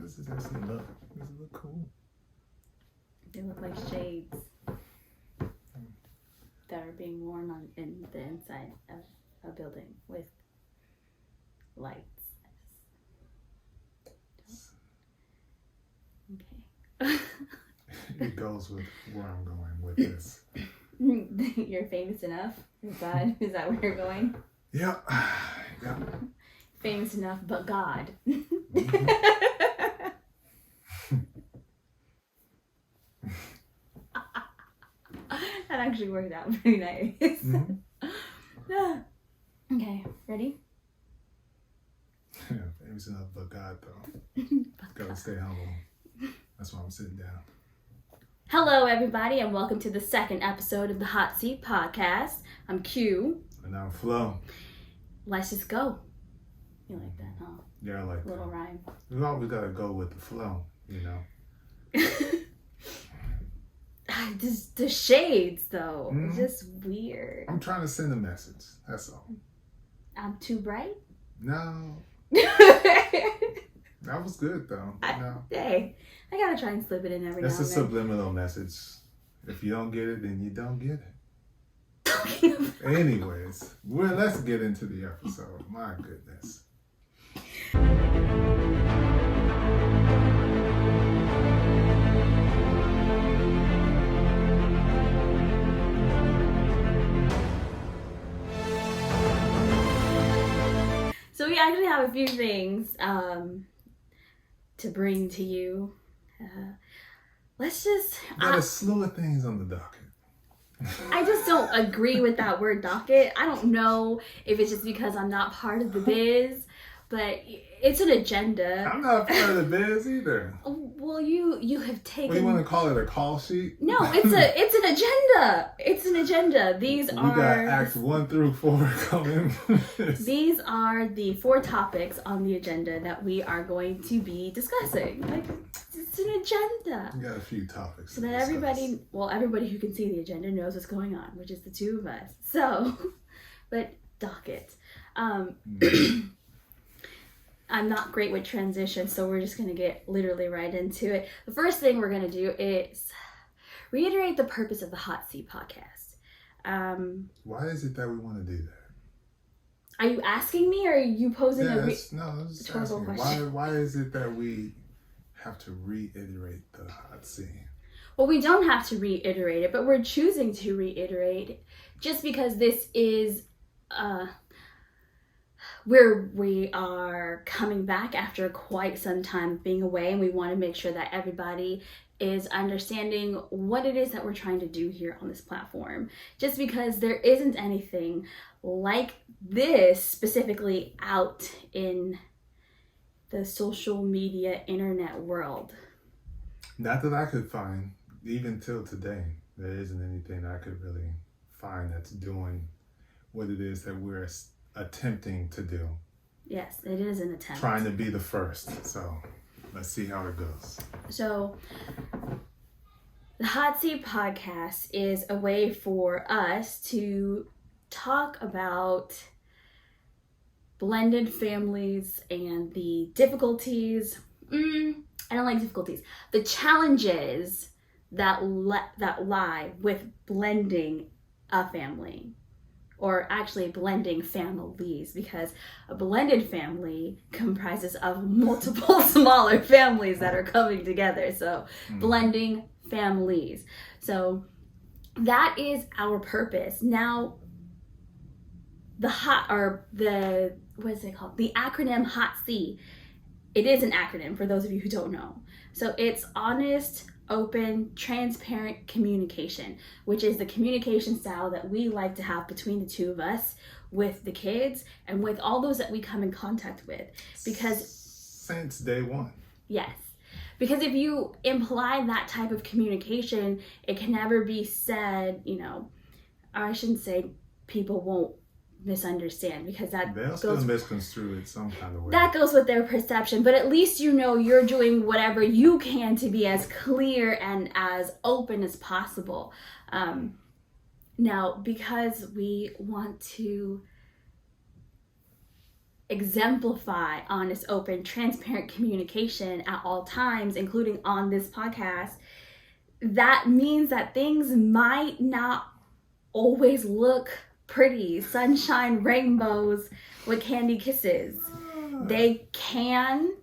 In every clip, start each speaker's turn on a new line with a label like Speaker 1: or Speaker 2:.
Speaker 1: Does this actually look? Does it look cool?
Speaker 2: They look like shades that are being worn on in the inside of a building with lights. Okay.
Speaker 1: It goes with where I'm going with this.
Speaker 2: You're famous enough? Is that where you're going?
Speaker 1: Yeah. Yeah.
Speaker 2: Famous enough, but God. That actually worked out pretty nice. Yeah. Okay, ready?
Speaker 1: Yeah, famous enough, but God though. Gotta stay humble. That's why I'm sitting down.
Speaker 2: Hello, everybody, and welcome to the second episode of the HOTC Podcast. I'm Q.
Speaker 1: And I'm Flo.
Speaker 2: Let's just go. You like that, huh?
Speaker 1: Yeah, I like that.
Speaker 2: Little rhyme.
Speaker 1: We always gotta go with the flow, you know.
Speaker 2: The shades, though.
Speaker 1: Mm-hmm.
Speaker 2: It's just weird.
Speaker 1: I'm trying to send a message. That's all.
Speaker 2: I'm too bright?
Speaker 1: No. That was good, though. No.
Speaker 2: Hey, I gotta try and slip it in every now and then.
Speaker 1: That's a subliminal message. If you don't get it, then you don't get it. Anyways, let's get into the episode. My goodness.
Speaker 2: So we actually have a few things to bring to you. Let's just...
Speaker 1: Got a slew of things on the docket.
Speaker 2: I just don't agree with that word docket. I don't know if it's just because I'm not part of the biz, but it's an agenda.
Speaker 1: I'm not part of the biz either.
Speaker 2: Well, you have taken...
Speaker 1: What, you want to call it a call sheet?
Speaker 2: No, it's an agenda. It's an agenda. We
Speaker 1: got acts 1 through 4 coming.
Speaker 2: These are the 4 topics on the agenda that we are going to be discussing. Like, it's an agenda.
Speaker 1: We got a few topics.
Speaker 2: So that everybody who can see the agenda knows what's going on, which is the two of us. So, but docket. I'm not great with transitions, so we're just going to get literally right into it. The first thing we're going to do is reiterate the purpose of the HOTC Podcast.
Speaker 1: Why is it that we want to do that?
Speaker 2: Are you asking me, or are you posing
Speaker 1: I was just
Speaker 2: rhetorical
Speaker 1: asking.
Speaker 2: question?
Speaker 1: Why is it that we have to reiterate the HOTC?
Speaker 2: Well, we don't have to reiterate it, but we're choosing to reiterate it just because this is... where we are coming back after quite some time being away, and we want to make sure that everybody is understanding what it is that we're trying to do here on this platform. Just because there isn't anything like this specifically out in the social media internet world.
Speaker 1: Not that I could find, even till today, there isn't anything I could really find that's doing what it is that we're attempting to do.
Speaker 2: Yes, it is an attempt.
Speaker 1: Trying to be the first. So let's see how it goes.
Speaker 2: So the HOTC Podcast is a way for us to talk about blended families and the difficulties. I don't like difficulties. The challenges that lie with blending a family. Or actually blending families, because a blended family comprises of multiple smaller families that are coming together. So blending families. So that is our purpose. Now, the acronym HOTC, it is an acronym for those of you who don't know. So it's honest, open, transparent communication, which is the communication style that we like to have between the two of us, with the kids, and with all those that we come in contact with. Because
Speaker 1: since day one.
Speaker 2: Yes. Because if you imply that type of communication, it can never be said, or I shouldn't say people won't misunderstand, because
Speaker 1: they'll still misconstrue it some kind of way.
Speaker 2: That goes with their perception, but at least you're doing whatever you can to be as clear and as open as possible. Now, because we want to exemplify honest, open, transparent communication at all times, including on this podcast, that means that things might not always look pretty, sunshine, rainbows with candy kisses. They can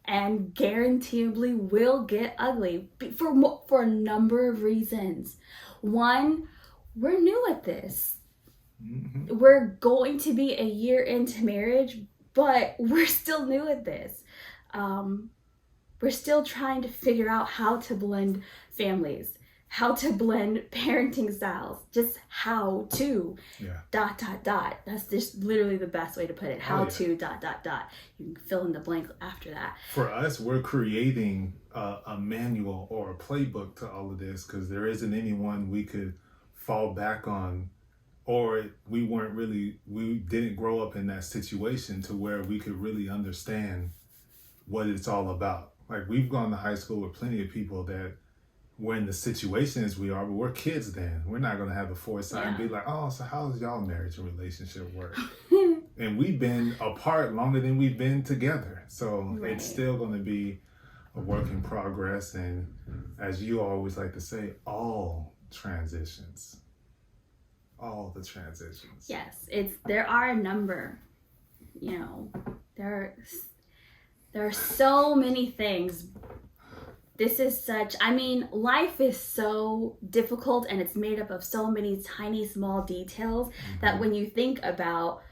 Speaker 2: and guaranteedly will get ugly for a number of reasons. One, we're new at this. Mm-hmm. We're going to be a year into marriage, but we're still new at this. We're still trying to figure out how to blend families, how to blend parenting styles, just how to, ... That's just literally the best way to put it. How to, ... You can fill in the blank after that.
Speaker 1: For us, we're creating a manual or a playbook to all of this, because there isn't anyone we could fall back on, or we didn't grow up in that situation to where we could really understand what it's all about. Like, we've gone to high school with plenty of people that were in the situation as we are, but we're kids then. We're not going to have the foresight and be like, oh, so how does y'all marriage and relationship work? And we've been apart longer than we've been together. So It's still going to be a work in progress. And as you always like to say, all the transitions.
Speaker 2: Yes, there are a number, there are so many things. Life is so difficult, and it's made up of so many tiny, small details that when you think about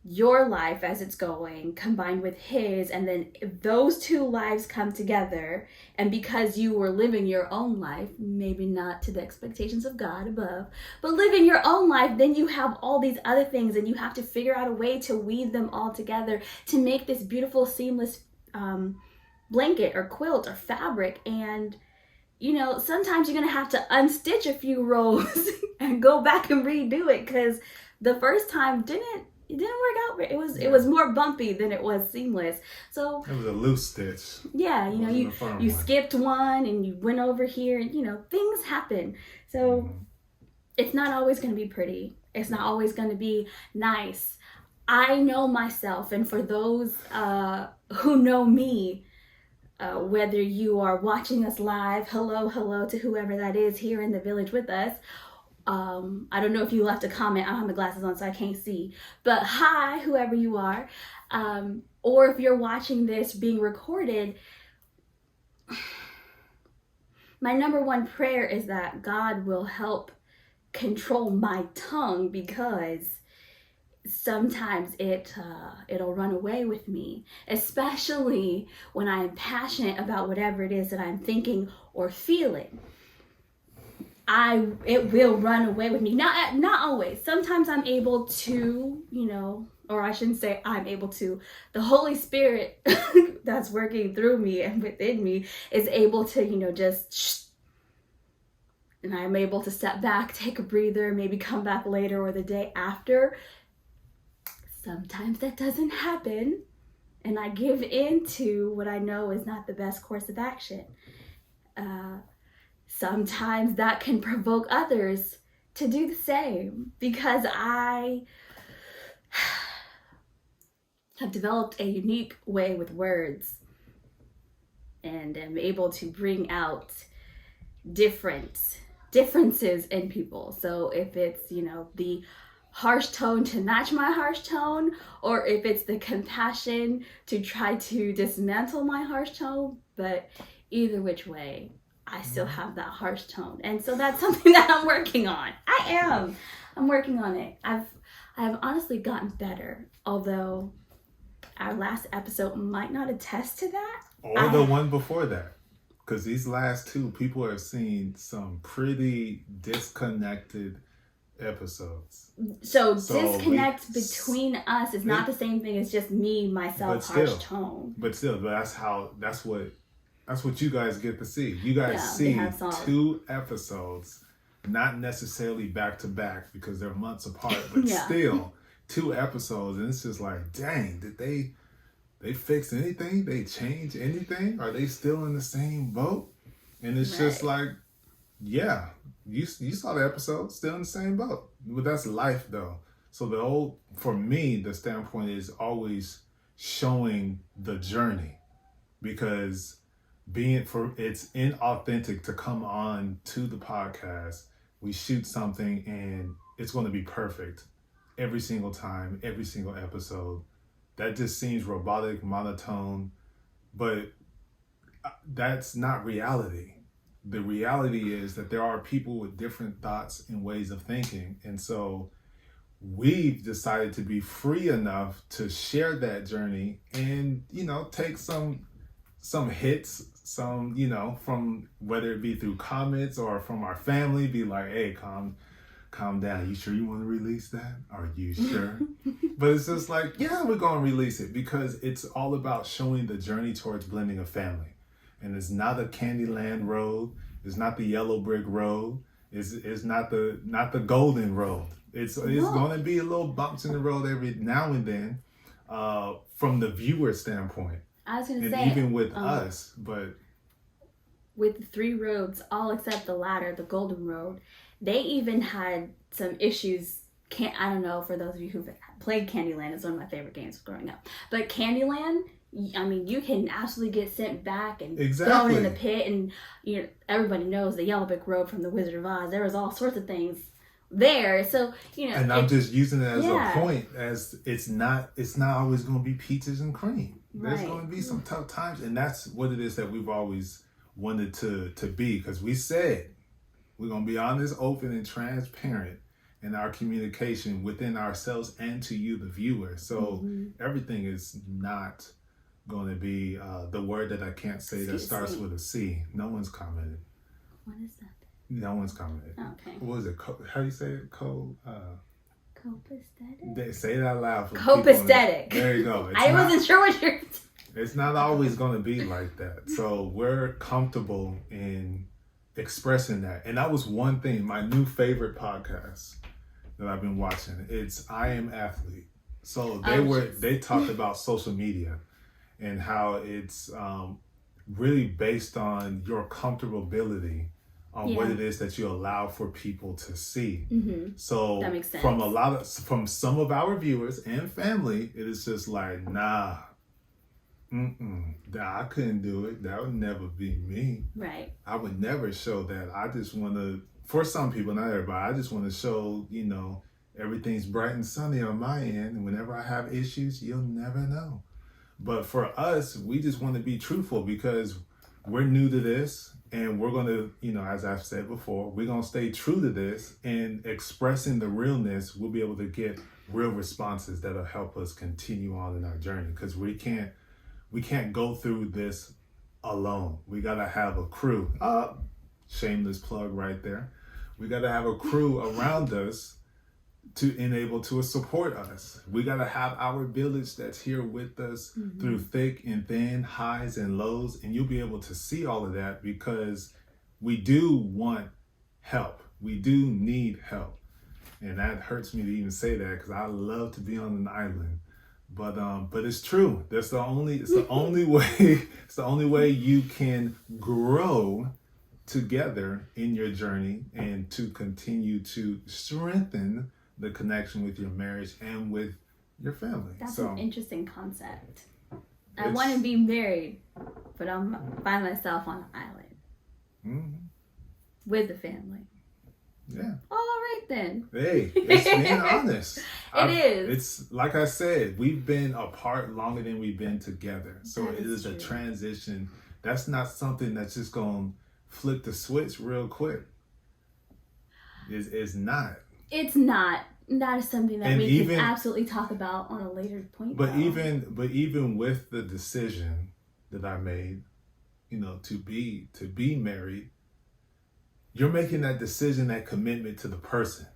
Speaker 2: your life as it's going, combined with his, and then if those two lives come together, and because you were living your own life, maybe not to the expectations of God above, but living your own life, then you have all these other things, and you have to figure out a way to weave them all together to make this beautiful, seamless blanket or quilt or fabric. And sometimes you're gonna have to unstitch a few rows and go back and redo it, because the first time it didn't work out. It was more bumpy than it was seamless. So
Speaker 1: it was a loose stitch.
Speaker 2: Yeah, you skipped one and you went over here, and things happen. So it's not always going to be pretty. It's not always going to be nice. I know myself, and for those who know me, whether you are watching us live, hello to whoever that is here in the village with us. I don't know if you left a comment. I don't have my glasses on, so I can't see. But hi, whoever you are. Or if you're watching this being recorded, my number one prayer is that God will help control my tongue, because sometimes it'll run away with me, especially when I'm passionate about whatever it is that I'm thinking or feeling. It will run away with me. Not always. Sometimes I'm able to, or I shouldn't say I'm able to. The Holy Spirit that's working through me and within me is able to, just and I'm able to step back, take a breather, maybe come back later or the day after. Sometimes that doesn't happen, and I give in to what I know is not the best course of action. Sometimes that can provoke others to do the same, because I have developed a unique way with words and am able to bring out differences in people. So if it's, the harsh tone to match my harsh tone, or if it's the compassion to try to dismantle my harsh tone, but either which way, I still have that harsh tone. And so that's something that I'm working on. I'm working on it. I have honestly gotten better, although our last episode might not attest to that.
Speaker 1: Or the one before that. Because these last two, people have seen some pretty disconnected episodes.
Speaker 2: So disconnect between us is not the same thing as just me, myself, harsh tone.
Speaker 1: But that's what you guys get to see. You guys see 2 episodes, not necessarily back to back because they're months apart, but still 2 episodes, and it's just like, dang, did they fix anything? They change anything? Are they still in the same boat? And it's just like, you saw the episode, still in the same boat. But that's life, though. So for me, the standpoint is always showing the journey, because it's inauthentic to come on to the podcast. We shoot something and it's going to be perfect every single time, every single episode. That just seems robotic, monotone, but that's not reality. The reality is that there are people with different thoughts and ways of thinking. And so we've decided to be free enough to share that journey and, take some hits, from whether it be through comments or from our family, be like, hey, calm down. You sure you want to release that? Are you sure? But it's just like, yeah, we're going to release it, because it's all about showing the journey towards blending a family. And it's not a Candyland road. It's not the yellow brick road. It's not the golden road. It's going to be a little bumps in the road every now and then, from the viewer standpoint.
Speaker 2: I was going to say,
Speaker 1: and even with us, but
Speaker 2: with the 3 roads, all except the latter, the golden road, they even had some issues. I don't know, for those of you who've played Candyland, it's one of my favorite games growing up. But Candyland, I mean, you can absolutely get sent back and thrown in the pit, and everybody knows the yellow brick road from the Wizard of Oz. There was all sorts of things there, so And
Speaker 1: I'm just using it as a point, as it's not always going to be peaches and cream. There's going to be some tough times, and that's what it is that we've always wanted to be, because we said we're going to be honest, open, and transparent in our communication within ourselves and to you, the viewer. So everything is not going to be the word that I can't say that starts with a C. No one's commented.
Speaker 2: What is that?
Speaker 1: No one's commented.
Speaker 2: Okay.
Speaker 1: What is it? How do you say it?
Speaker 2: Copaesthetic?
Speaker 1: Say it out loud.
Speaker 2: Copaesthetic.
Speaker 1: There you go.
Speaker 2: I wasn't sure what you're...
Speaker 1: It's not always going to be like that. So we're comfortable in expressing that. And that was one thing, my new favorite podcast that I've been watching. It's I Am Athlete. So they talked about social media and how it's really based on your comfortability on what it is that you allow for people to see. So
Speaker 2: that makes sense.
Speaker 1: From some of our viewers and family, it is just like, nah, I couldn't do it. That would never be me.
Speaker 2: Right.
Speaker 1: I would never show that. I just want to, for some people, not everybody, I just want to show, everything's bright and sunny on my end. And whenever I have issues, you'll never know. But for us, we just want to be truthful, because we're new to this, and we're going to, as I've said before, we're going to stay true to this, and expressing the realness, we'll be able to get real responses that'll help us continue on in our journey, because we can't go through this alone. We got to have a crew. Shameless plug right there. We got to have a crew around us to enable to support us. We got to have our village that's here with us through thick and thin, highs and lows. And you'll be able to see all of that, because we do want help. We do need help. And that hurts me to even say that, because I love to be on an island. But it's true. It's the only way you can grow together in your journey, and to continue to strengthen the connection with your marriage and with your family.
Speaker 2: That's an interesting concept. I want to be married, but I'm by myself on an island with a family.
Speaker 1: Yeah.
Speaker 2: All right then.
Speaker 1: Hey, it's being honest.
Speaker 2: It is.
Speaker 1: It's like I said, we've been apart longer than we've been together. So it is
Speaker 2: true.
Speaker 1: A transition. That's not something that's just going to flip the switch real quick. It's not.
Speaker 2: It's not. That is something that we can absolutely talk about on a later point.
Speaker 1: But even with the decision that I made, to be married, you're making that decision, that commitment to the person,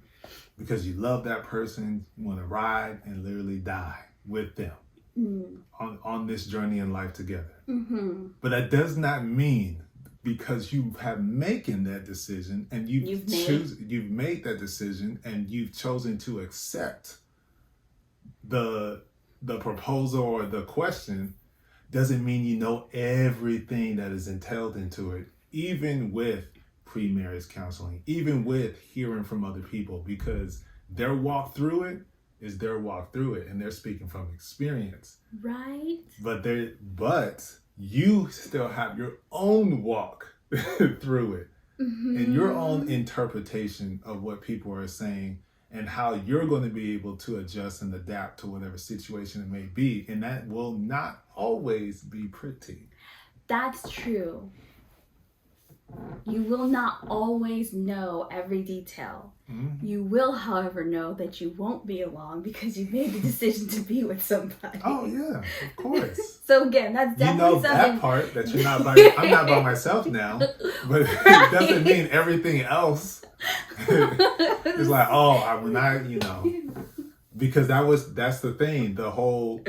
Speaker 1: because you love that person. You want to ride and literally die with them on this journey in life together. But that does not mean, because you have making that decision and you've made that decision and you've chosen to accept the proposal or the question, doesn't mean you know everything that is entailed into it, even with pre-marriage counseling, even with hearing from other people, because their walk through it It's their walk through it, and they're speaking from experience.
Speaker 2: Right.
Speaker 1: But you still have your own walk through it, and your own interpretation of what people are saying, and how you're going to be able to adjust and adapt to whatever situation it may be. And that will not always be pretty.
Speaker 2: That's true. You will not always know every detail. You will, however, know that you won't be alone because you made the decision to be with somebody.
Speaker 1: Oh yeah, of course.
Speaker 2: So again, that's definitely something.
Speaker 1: That part that you're not by. I'm not by myself now, but it doesn't mean everything else. It's like, I'm not, because that's the thing. The whole,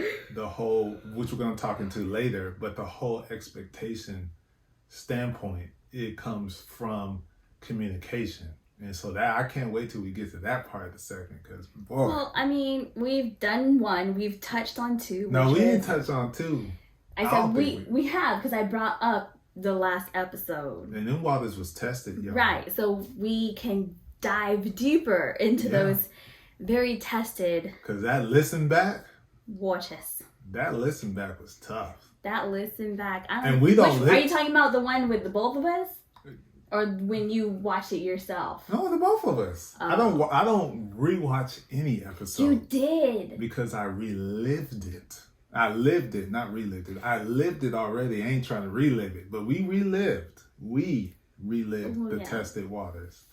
Speaker 1: which we're going to talk into later, but the whole expectation standpoint, it comes from communication. And so that I can't wait till we get to that part of the second, because
Speaker 2: well, I mean, we've done one, we've touched on two.
Speaker 1: No, we didn't touch on two.
Speaker 2: I said we have, because I brought up the last episode.
Speaker 1: And then waters was tested, y'all.
Speaker 2: Right, so we can dive deeper into those very tested.
Speaker 1: Because that listen back
Speaker 2: waters.
Speaker 1: That listen back was tough.
Speaker 2: That listen back.
Speaker 1: Are you
Speaker 2: talking about the one with the both of us? Or when you watched it yourself?
Speaker 1: No, the both of us. I don't rewatch any episode.
Speaker 2: You did.
Speaker 1: Because I relived it. I lived it, not relived it. I lived it already. I ain't trying to relive it. But we relived the tested waters.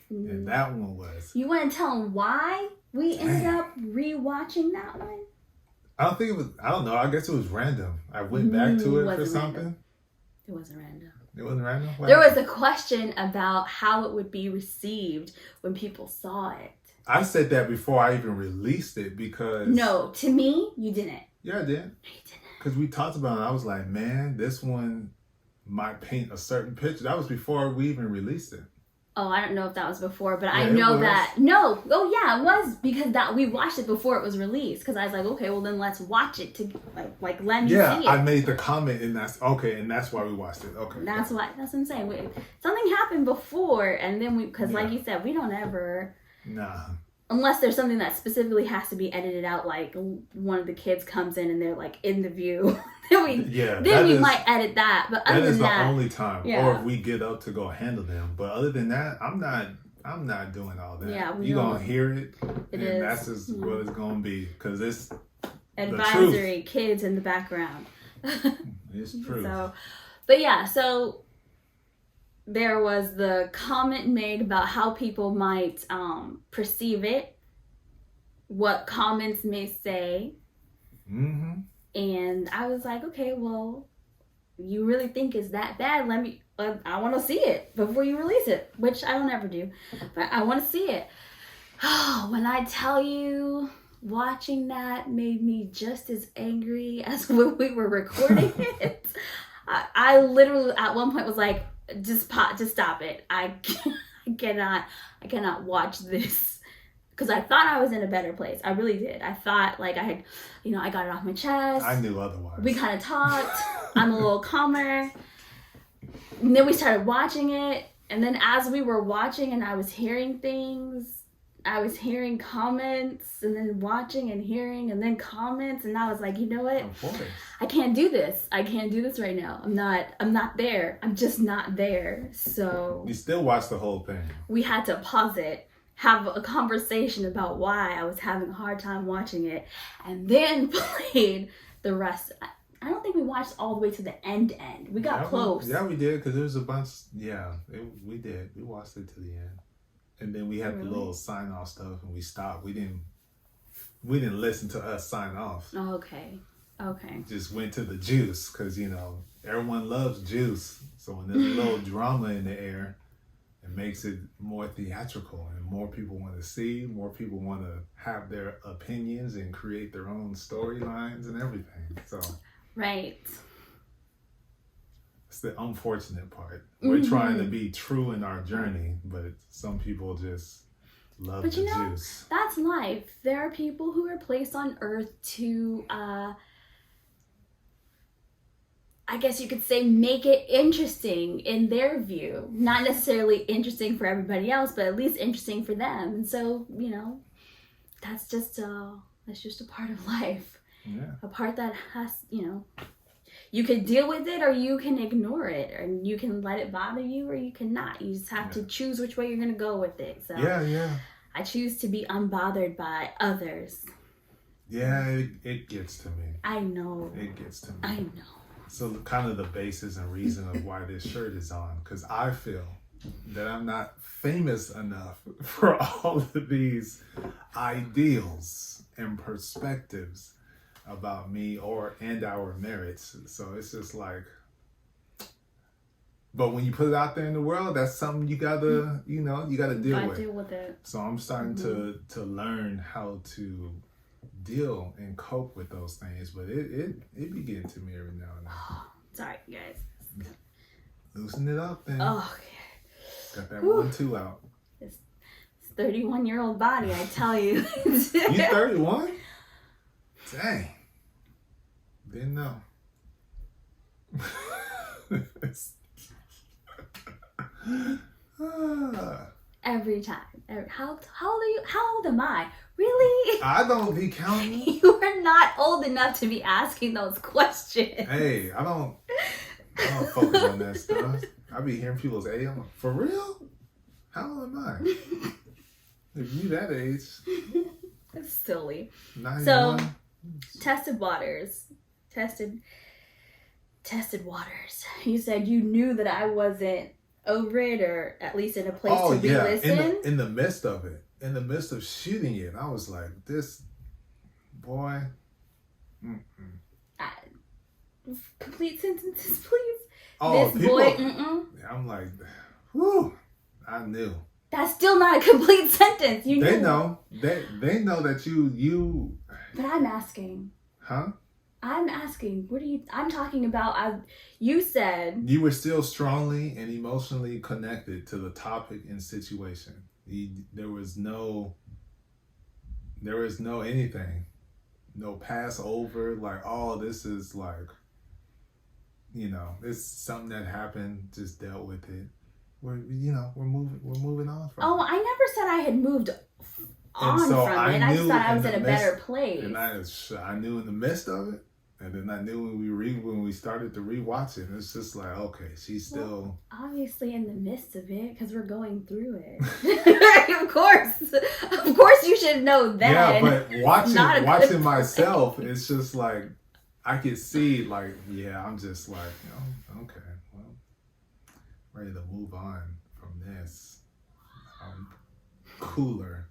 Speaker 1: And that one was.
Speaker 2: You want to tell them why we ended up rewatching that one?
Speaker 1: I don't think it was. I don't know. I guess it was random. I went back to it for something.
Speaker 2: It wasn't random.
Speaker 1: It wasn't random?
Speaker 2: There was a question about how it would be received when people saw it.
Speaker 1: I said that before I even released it because...
Speaker 2: No, to me, you didn't.
Speaker 1: Yeah, I did.
Speaker 2: No, you didn't.
Speaker 1: Because we talked about it. I was like, man, this one might paint a certain picture. That was before we even released it.
Speaker 2: Oh, I don't know if that was before, but I know that... No. Oh, yeah, it was because we watched it before it was released. Because I was like, okay, well, then let's watch it to, like let me see it.
Speaker 1: Yeah, I made the comment, and that's why we watched it. Okay.
Speaker 2: That's what I'm saying. Something happened before, and then because like you said, we don't ever...
Speaker 1: Nah.
Speaker 2: Unless there's something that specifically has to be edited out, like one of the kids comes in and they're like in the view. then we might edit that. But other than that,
Speaker 1: the only time. Yeah. Or if we get up to go handle them. But other than that, I'm not doing all that. Yeah, you're gonna hear it, and that's just what it's gonna be. Because it's
Speaker 2: advisory, kids in the background.
Speaker 1: It's true.
Speaker 2: So there was the comment made about how people might perceive it, what comments may say. Mm-hmm. And I was like, okay, well, you really think it's that bad? I want to see it before you release it, which I don't ever do, but I want to see it. Oh, when I tell you, watching that made me just as angry as when we were recording it. I literally at one point was like, just stop it. I cannot watch this, because I thought I was in a better place. I really did. I thought like I had, I got it off my chest.
Speaker 1: I knew otherwise.
Speaker 2: We kind of talked. I'm a little calmer. And then we started watching it, and then as we were watching and I was hearing things, I was hearing comments, and then watching and hearing, and then comments, and I was like, you know what?
Speaker 1: Of course.
Speaker 2: I can't do this. I can't do this right now. I'm not there. I'm just not there. So
Speaker 1: you still watch the whole thing.
Speaker 2: We had to pause it, have a conversation about why I was having a hard time watching it, and then played the rest. I don't think we watched all the way to the end. We got close.
Speaker 1: We did, because there was a bunch. Yeah, we did. We watched it to the end. And then we had the little sign off stuff, and we stopped. We didn't listen to us sign off.
Speaker 2: Oh, okay.
Speaker 1: Just went to the juice, because everyone loves juice. So when there's a little drama in the air, it makes it more theatrical, and more people want to see. More people want to have their opinions and create their own storylines and everything. So
Speaker 2: right.
Speaker 1: It's the unfortunate part. We're trying to be true in our journey, but some people just love the juice.
Speaker 2: That's life. There are people who are placed on earth to, I guess you could say, make it interesting in their view. Not necessarily interesting for everybody else, but at least interesting for them. And so, that's just a part of life.
Speaker 1: Yeah.
Speaker 2: A part that has, you can deal with it or you can ignore it, or you can let it bother you or you cannot. You just have to choose which way you're going to go with it. So
Speaker 1: Yeah.
Speaker 2: I choose to be unbothered by others.
Speaker 1: Yeah, it gets to me.
Speaker 2: I know.
Speaker 1: It gets to me.
Speaker 2: I know.
Speaker 1: So kind of the basis and reason of why this shirt is on, because I feel that I'm not famous enough for all of these ideals and perspectives about me and our merits. So it's just like, but when you put it out there in the world, that's something you gotta deal with
Speaker 2: it.
Speaker 1: So I'm starting to learn how to deal and cope with those things, but it be getting to me every now and then.
Speaker 2: Sorry, guys.
Speaker 1: Loosen it up then.
Speaker 2: Oh, okay.
Speaker 1: Got that 1-2 out.
Speaker 2: This 31-year-old body, I tell you.
Speaker 1: You 31? Dang. Didn't know.
Speaker 2: Every time. How old are you? How old am I? Really?
Speaker 1: I don't be counting.
Speaker 2: You are not old enough to be asking those questions.
Speaker 1: Hey, I don't focus on that stuff. I be hearing people's age. I'm like, for real? How old am I? If you that age.
Speaker 2: That's silly.
Speaker 1: 91.
Speaker 2: So, tested waters. You said you knew that I wasn't over it, or at least in a place to re-listen.
Speaker 1: In the midst of it. In the midst of shooting it, I was like, this boy.
Speaker 2: Complete sentences, please.
Speaker 1: Oh,
Speaker 2: this
Speaker 1: people,
Speaker 2: boy,
Speaker 1: I'm like, whew, I knew.
Speaker 2: That's still not a complete sentence. You
Speaker 1: They
Speaker 2: know.
Speaker 1: They know that you.
Speaker 2: But I'm asking.
Speaker 1: Huh?
Speaker 2: I'm asking. I'm talking about. You said
Speaker 1: you were still strongly and emotionally connected to the topic and situation. There was no anything, no pass over. Like, oh, this is like, it's something that happened. Just dealt with it. We're moving on from.
Speaker 2: Oh, I never said I had moved on from it. I just thought I was in a better place.
Speaker 1: And I knew in the midst of it, and then I knew when we started to rewatch it. It's just like, okay, she's still
Speaker 2: obviously in the midst of it because we're going through it. Of course, you should know that.
Speaker 1: Yeah, but watching myself, it's just like I could see, like, yeah, I'm just like, okay, well, ready to move on from this. Cooler,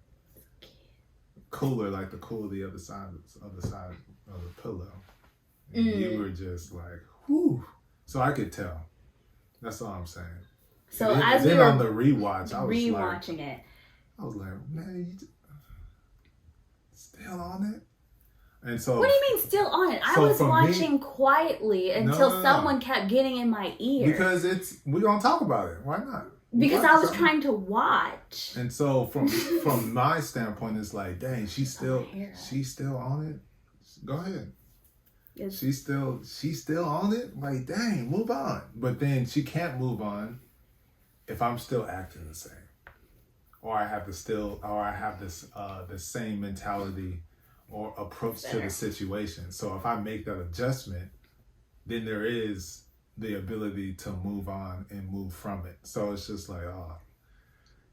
Speaker 1: like the other side of the pillow. And you were just like, whew. So I could tell. That's all I'm saying.
Speaker 2: So
Speaker 1: as we were on the rewatch, I was
Speaker 2: rewatching it.
Speaker 1: I was like, man, you still on it? And so,
Speaker 2: what do you mean still on it? I was watching quietly until someone kept getting in my ear.
Speaker 1: Because we're gonna talk about it. Why not?
Speaker 2: Because I was trying to watch.
Speaker 1: And so from my standpoint, it's like, dang, she's still on it. Go ahead. Yes. She's still on it. Like, dang, move on. But then she can't move on if I'm still acting the same, or I have this the same mentality or approach to the situation. So if I make that adjustment, then there is the ability to move on and move from it. So it's just like, oh,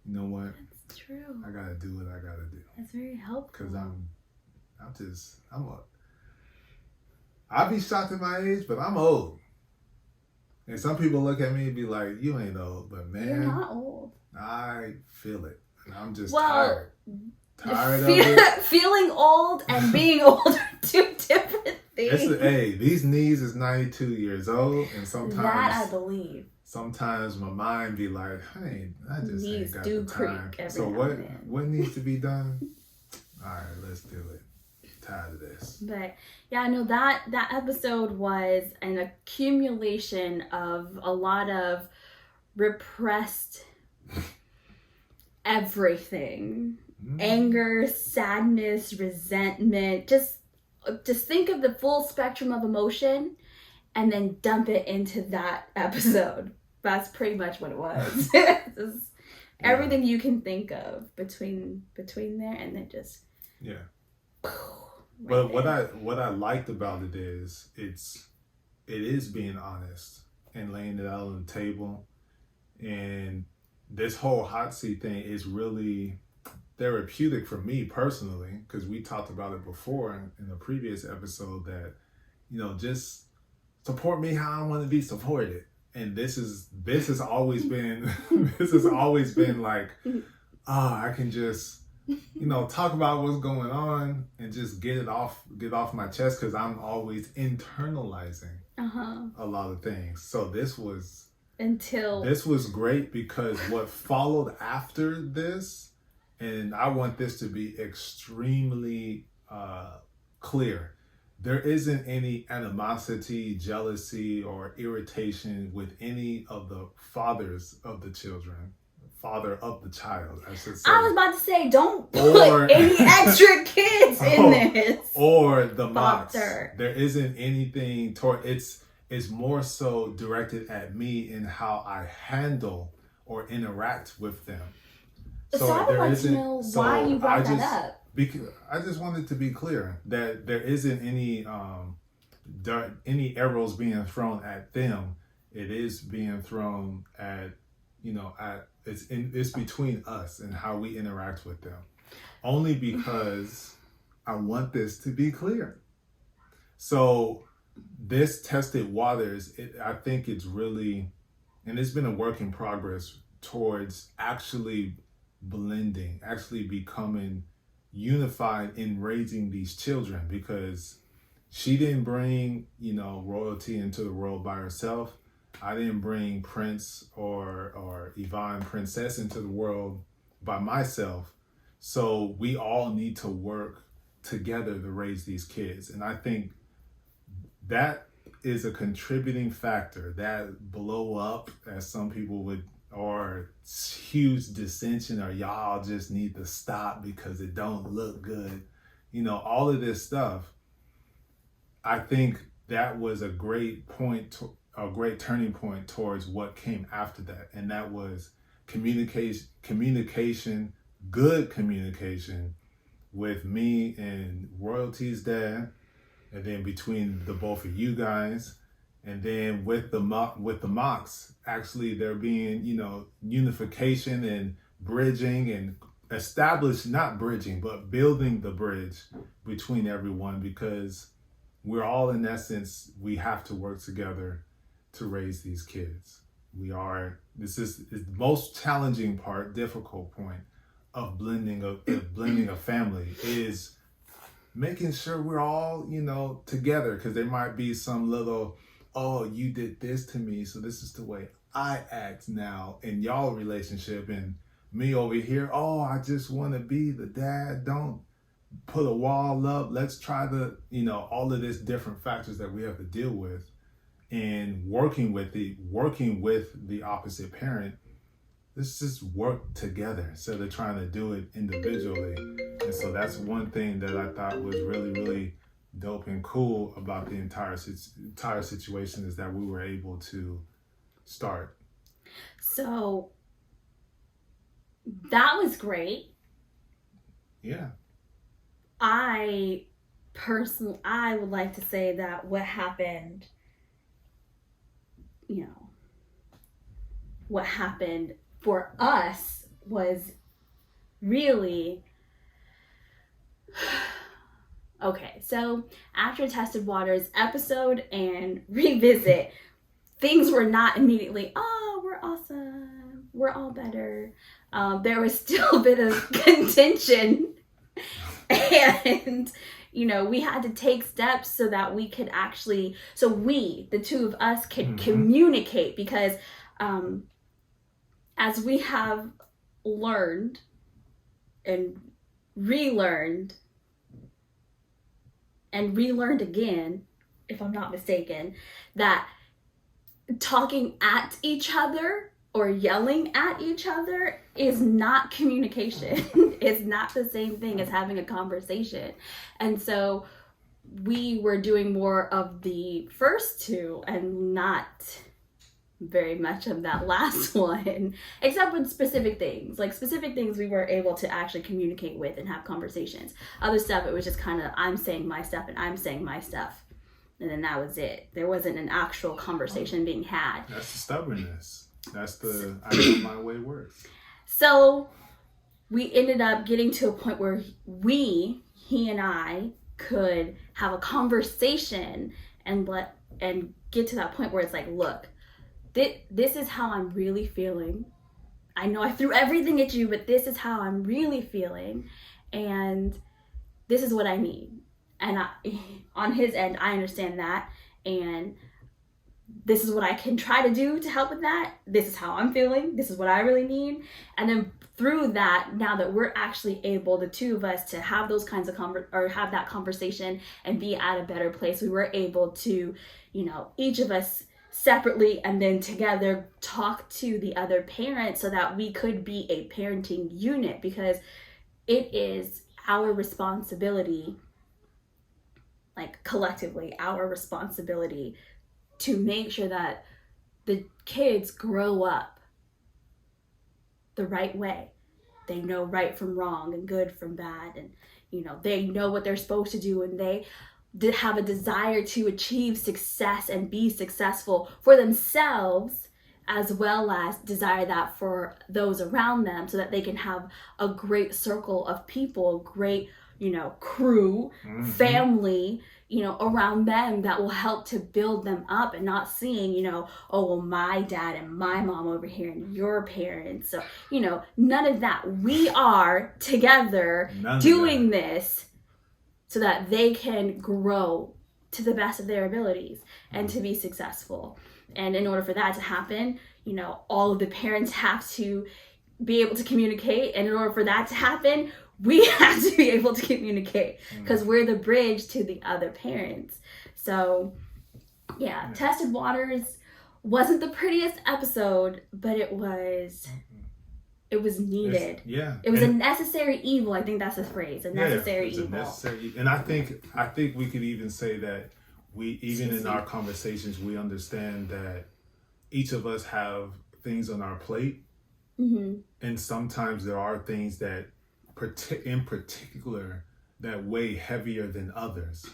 Speaker 1: you know what?
Speaker 2: That's true.
Speaker 1: I gotta do what I gotta do.
Speaker 2: That's very helpful.
Speaker 1: Because I'll be shocked at my age, but I'm old. And some people look at me and be like, you ain't old, but man,
Speaker 2: you're not old.
Speaker 1: I feel it. And I'm just tired. Tired of
Speaker 2: it. Feeling old and being old are two different things.
Speaker 1: These knees is 92 years old, and sometimes
Speaker 2: that I believe.
Speaker 1: Sometimes my mind be like, hey, I just
Speaker 2: knees
Speaker 1: ain't got
Speaker 2: do
Speaker 1: the time.
Speaker 2: Creak every
Speaker 1: so
Speaker 2: now
Speaker 1: what needs to be done? All right, let's do it. Tired of this.
Speaker 2: But yeah, no, that episode was an accumulation of a lot of repressed everything. Anger, sadness, resentment. Just think of the full spectrum of emotion and then dump it into that episode. That's pretty much what it was. Everything you can think of between there, and then just
Speaker 1: Yeah.
Speaker 2: Right
Speaker 1: But
Speaker 2: there.
Speaker 1: what I liked about it is it is being honest and laying it out on the table. And this whole hot seat thing is really therapeutic for me personally, because we talked about it before in a previous episode that, just support me how I want to be supported. And this has always been this has always been like, I can just talk about what's going on and just get off my chest, because I'm always internalizing a lot of things. So this was great, because what followed after this, and I want this to be extremely clear, there isn't any animosity, jealousy, or irritation with any of the fathers of the children. Father of the child, I should say.
Speaker 2: I was about to say, don't put any extra kids in this.
Speaker 1: Or the mocks.
Speaker 2: Father.
Speaker 1: There isn't anything toward it's more so directed at me in how I handle or interact with them.
Speaker 2: So I would like to know why you brought that up.
Speaker 1: Because I just wanted to be clear that there isn't any arrows being thrown at them. It is being thrown at it's between us and how we interact with them. Only because I want this to be clear. So this tested waters, I think it's really, and it's been a work in progress towards actually blending, actually becoming unified in raising these children, because she didn't bring, royalty into the world by herself. I didn't bring Prince or Yvonne Princess into the world by myself. So we all need to work together to raise these kids. And I think that is a contributing factor. That blow up, as some people would, or huge dissension, or y'all just need to stop because it don't look good. All of this stuff. I think that was a great turning point towards what came after that. And that was communication, good communication with me and Royalty's dad, and then between the both of you guys, and then with the mocks, actually there being, unification and bridging and not bridging, but building the bridge between everyone, because we're all, in essence, we have to work together to raise these kids. This is the most challenging part, difficult point of blending a family, is making sure we're all, together, because there might be some little, oh, you did this to me, so this is the way I act now in y'all relationship, and me over here, oh, I just want to be the dad, don't put a wall up, let's try the, all of this different factors that we have to deal with, and working with the opposite parent. Let's just work together instead of trying to do it individually. And so that's one thing that I thought was really, really dope and cool about the entire situation, is that we were able to start.
Speaker 2: So that was great.
Speaker 1: Yeah.
Speaker 2: I would like to say that what happened, what happened for us was really okay. So after Tested Waters episode and revisit, things were not immediately, oh, we're awesome, we're all better. There was still a bit of contention, and we had to take steps so that we could actually, the two of us could communicate, because as we have learned and relearned and relearned again, if I'm not mistaken, that talking at each other or yelling at each other is not communication. It's not the same thing as having a conversation. And so we were doing more of the first two and not very much of that last one, except with specific things. Like specific things we were able to actually communicate with and have conversations. Other stuff, it was just kind of, I'm saying my stuff and I'm saying my stuff. And then that was it. There wasn't an actual conversation being had.
Speaker 1: That's the stubbornness. That's the, I know my way works.
Speaker 2: So we ended up getting to a point where he and I could have a conversation and get to that point where it's like, look, this is how I'm really feeling. I know I threw everything at you, but this is how I'm really feeling. And this is what I need. And on his end, I understand that. And this is what I can try to do to help with that. This is how I'm feeling. This is what I really need. And then through that, now that we're actually able, the two of us, to have those kinds of have that conversation and be at a better place, we were able to, each of us separately and then together talk to the other parent so that we could be a parenting unit, because it is our responsibility, like collectively, our responsibility to make sure that the kids grow up the right way. They know right from wrong and good from bad, and they know what they're supposed to do, and they have a desire to achieve success and be successful for themselves, as well as desire that for those around them, so that they can have a great circle of people, great crew, family, around them that will help to build them up, and not seeing, oh, well, my dad and my mom over here and your parents. So, none of that. We are together doing this so that they can grow to the best of their abilities and to be successful. And in order for that to happen, all of the parents have to be able to communicate. And in order for that to happen, we have to be able to communicate, because we're the bridge to the other parents. So, yeah, Tested Waters wasn't the prettiest episode, but it was needed. It was a necessary evil. I think that's the phrase, a necessary evil.
Speaker 1: And I think we could even say that in our conversations, we understand that each of us have things on our plate. And sometimes there are things that in particular that weigh heavier than others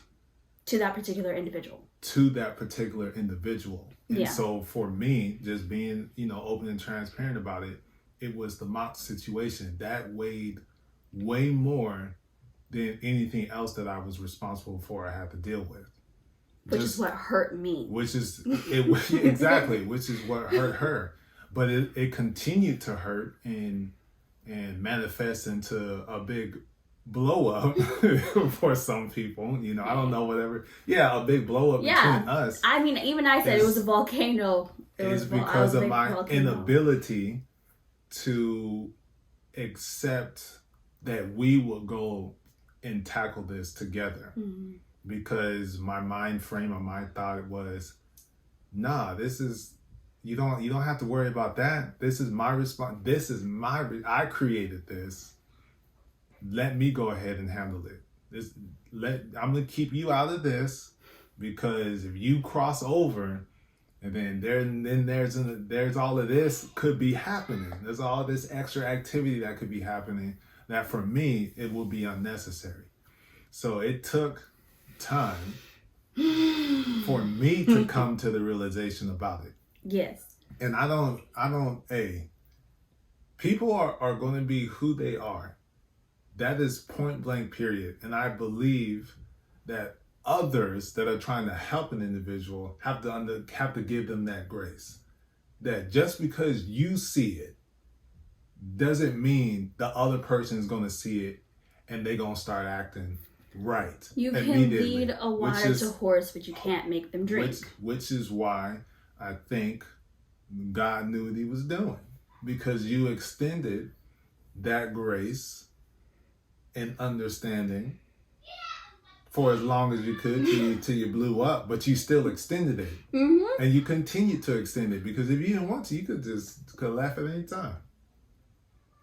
Speaker 2: to that particular individual.
Speaker 1: And so for me, just being open and transparent about it, it was the mock situation that weighed way more than anything else that I was responsible for, I had to deal with,
Speaker 2: which is what hurt me,
Speaker 1: exactly, which is what hurt her. But it continued to hurt and manifest into a big blow up for some people. I don't know, whatever. Yeah, a big blow up between us.
Speaker 2: I mean, even I said it was a volcano.
Speaker 1: It's because of my inability to accept that we will go and tackle this together. Because my mind frame or my thought was, nah, this is, you don't have to worry about that. This is my response. I created this. Let me go ahead and handle it. I'm gonna keep you out of this, because if you cross over, and then there's all of this could be happening. There's all this extra activity that could be happening that for me it will be unnecessary. So it took time for me to come to the realization about it.
Speaker 2: Yes.
Speaker 1: And I don't, people are going to be who they are. That is point blank, period. And I believe that others that are trying to help an individual have to give them that grace. That just because you see it doesn't mean the other person is going to see it and they're going to start acting right.
Speaker 2: You can lead a water to horse, but you can't make them drink.
Speaker 1: Which is why I think God knew what he was doing, because you extended that grace and understanding for as long as you could till you blew up, but you still extended it. And you continue to extend it, because if you didn't want to, you could laugh at any time.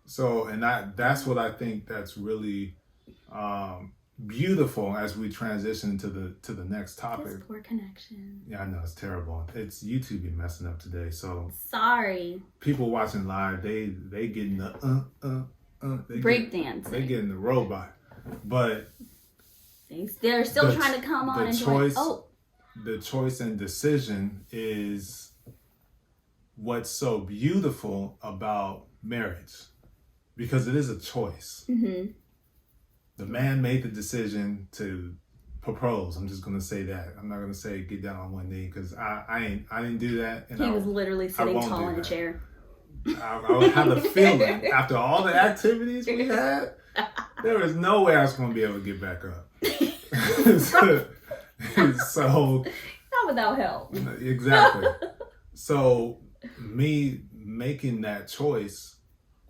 Speaker 1: So, and that's what I think that's really beautiful as we transition to the next topic.
Speaker 2: This poor connection.
Speaker 1: Yeah, I know, it's terrible. It's YouTube be messing up today. So
Speaker 2: sorry.
Speaker 1: People watching live, they getting the
Speaker 2: breakdance.
Speaker 1: They getting the robot. But
Speaker 2: they're still trying to come on and
Speaker 1: choice,
Speaker 2: join.
Speaker 1: The choice and decision is what's so beautiful about marriage, because it is a choice.
Speaker 2: Mm-hmm.
Speaker 1: The man made the decision to propose. I'm just gonna say that. I'm not gonna say get down on one knee, because I didn't do that. And
Speaker 2: he was literally sitting tall in a chair.
Speaker 1: I had a feeling after all the activities we had, there was no way I was gonna be able to get back up. So
Speaker 2: not without help.
Speaker 1: Exactly. So me making that choice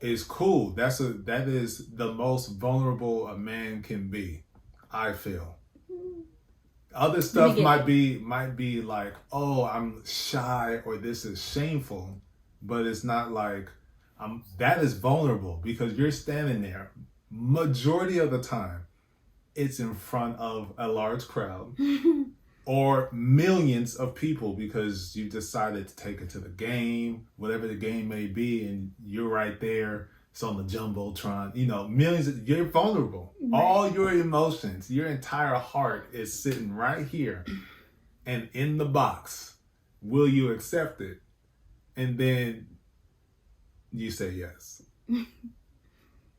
Speaker 1: is cool. That is the most vulnerable a man can be, I feel. Other stuff might be like, oh, I'm shy or this is shameful, but it's not like that is vulnerable, because you're standing there majority of the time. It's in front of a large crowd or millions of people, because you decided to take it to the game, whatever the game may be, and you're right there. It's on the Jumbotron, millions. You're vulnerable. Right. All your emotions, your entire heart is sitting right here and in the box. Will you accept it? And then you say yes.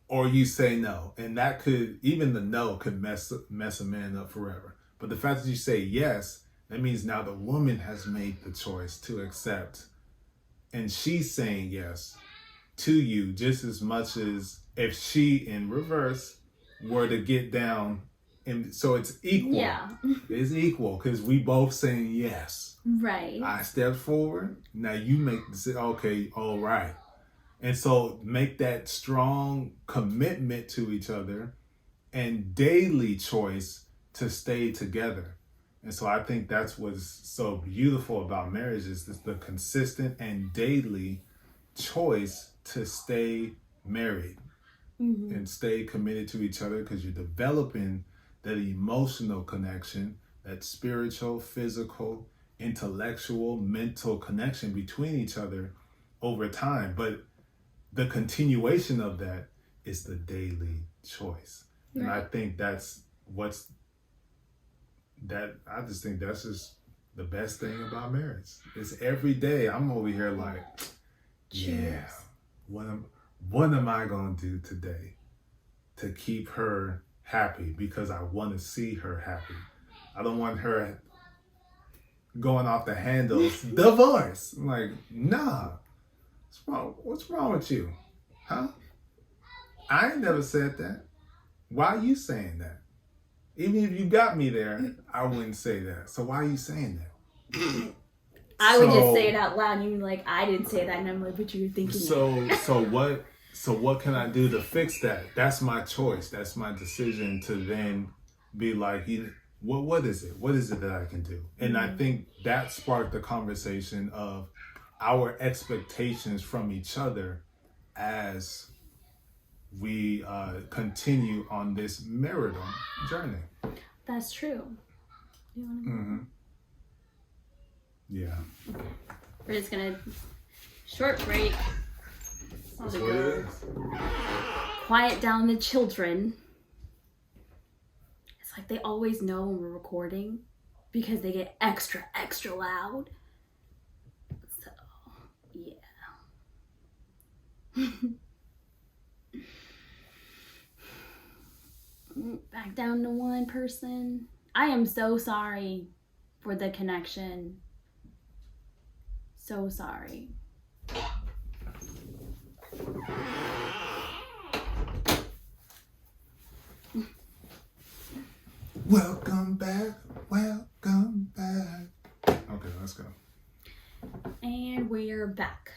Speaker 1: Or you say no, and that could, even the no could mess a man up forever. But the fact that you say yes, that means now the woman has made the choice to accept, and she's saying yes to you just as much as if she, in reverse, were to get down. And so it's equal.
Speaker 2: Yeah.
Speaker 1: It's equal, because we both saying yes.
Speaker 2: Right.
Speaker 1: I step forward. Now you make the decision. Okay, all right. And so make that strong commitment to each other and daily choice to stay together. And so I think that's what's so beautiful about marriage, is the consistent and daily choice to stay married. Mm-hmm. And stay committed to each other, because you're developing that emotional connection, that spiritual, physical, intellectual, mental connection between each other over time. But the continuation of that is the daily choice. Right. And I think I just think that's just the best thing about marriage. It's every day I'm over here like, yeah, what am I going to do today to keep her happy, because I want to see her happy. I don't want her going off the handles, divorce. I'm like, nah. What's wrong with you? Huh? I ain't never said that. Why are you saying that? Even if you got me there, I wouldn't say that. So why are you saying that?
Speaker 2: I would just say it out loud, and you'd be like, I didn't say that, and I'm like, but you were thinking that. So what can I do to fix that? That's my choice. That's my decision to then be like, what is it? What is it that I can do? And I think that sparked the conversation of our expectations from each other as we continue on this marital journey. That's true. You want to go?
Speaker 1: Mm-hmm. Yeah.
Speaker 2: We're just gonna short break.
Speaker 1: That's what it is.
Speaker 2: Quiet down the children. It's like they always know when we're recording, because they get extra loud. So, yeah. Back down to one person. I am so sorry for the connection. So sorry.
Speaker 1: Welcome back. Okay, let's go.
Speaker 2: And we're back.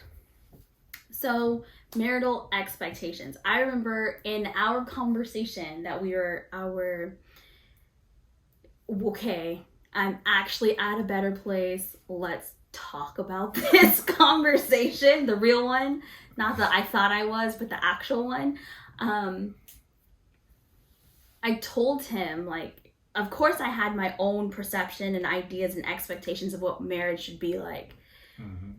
Speaker 2: So, marital expectations. I remember in our conversation that okay, I'm actually at a better place. Let's talk about this conversation, the real one, not the I thought I was, but the actual one. I told him, like, of course I had my own perception and ideas and expectations of what marriage should be like.
Speaker 1: Mm-hmm.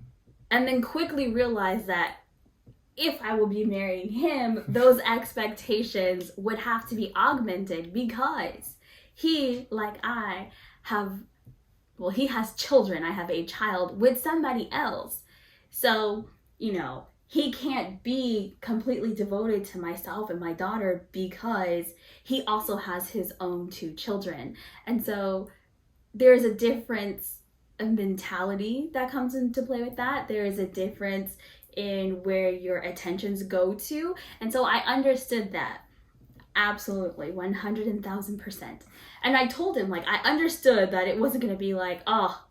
Speaker 2: And then quickly realized that if I will be marrying him, those expectations would have to be augmented because he, like I, he has children. I have a child with somebody else. So, he can't be completely devoted to myself and my daughter because he also has his own 2 children. And so there's a difference of mentality that comes into play with that. There is a difference in where your attentions go to. And so I understood that. Absolutely, 100,000%. And I told him, like, I understood that it wasn't going to be like, oh,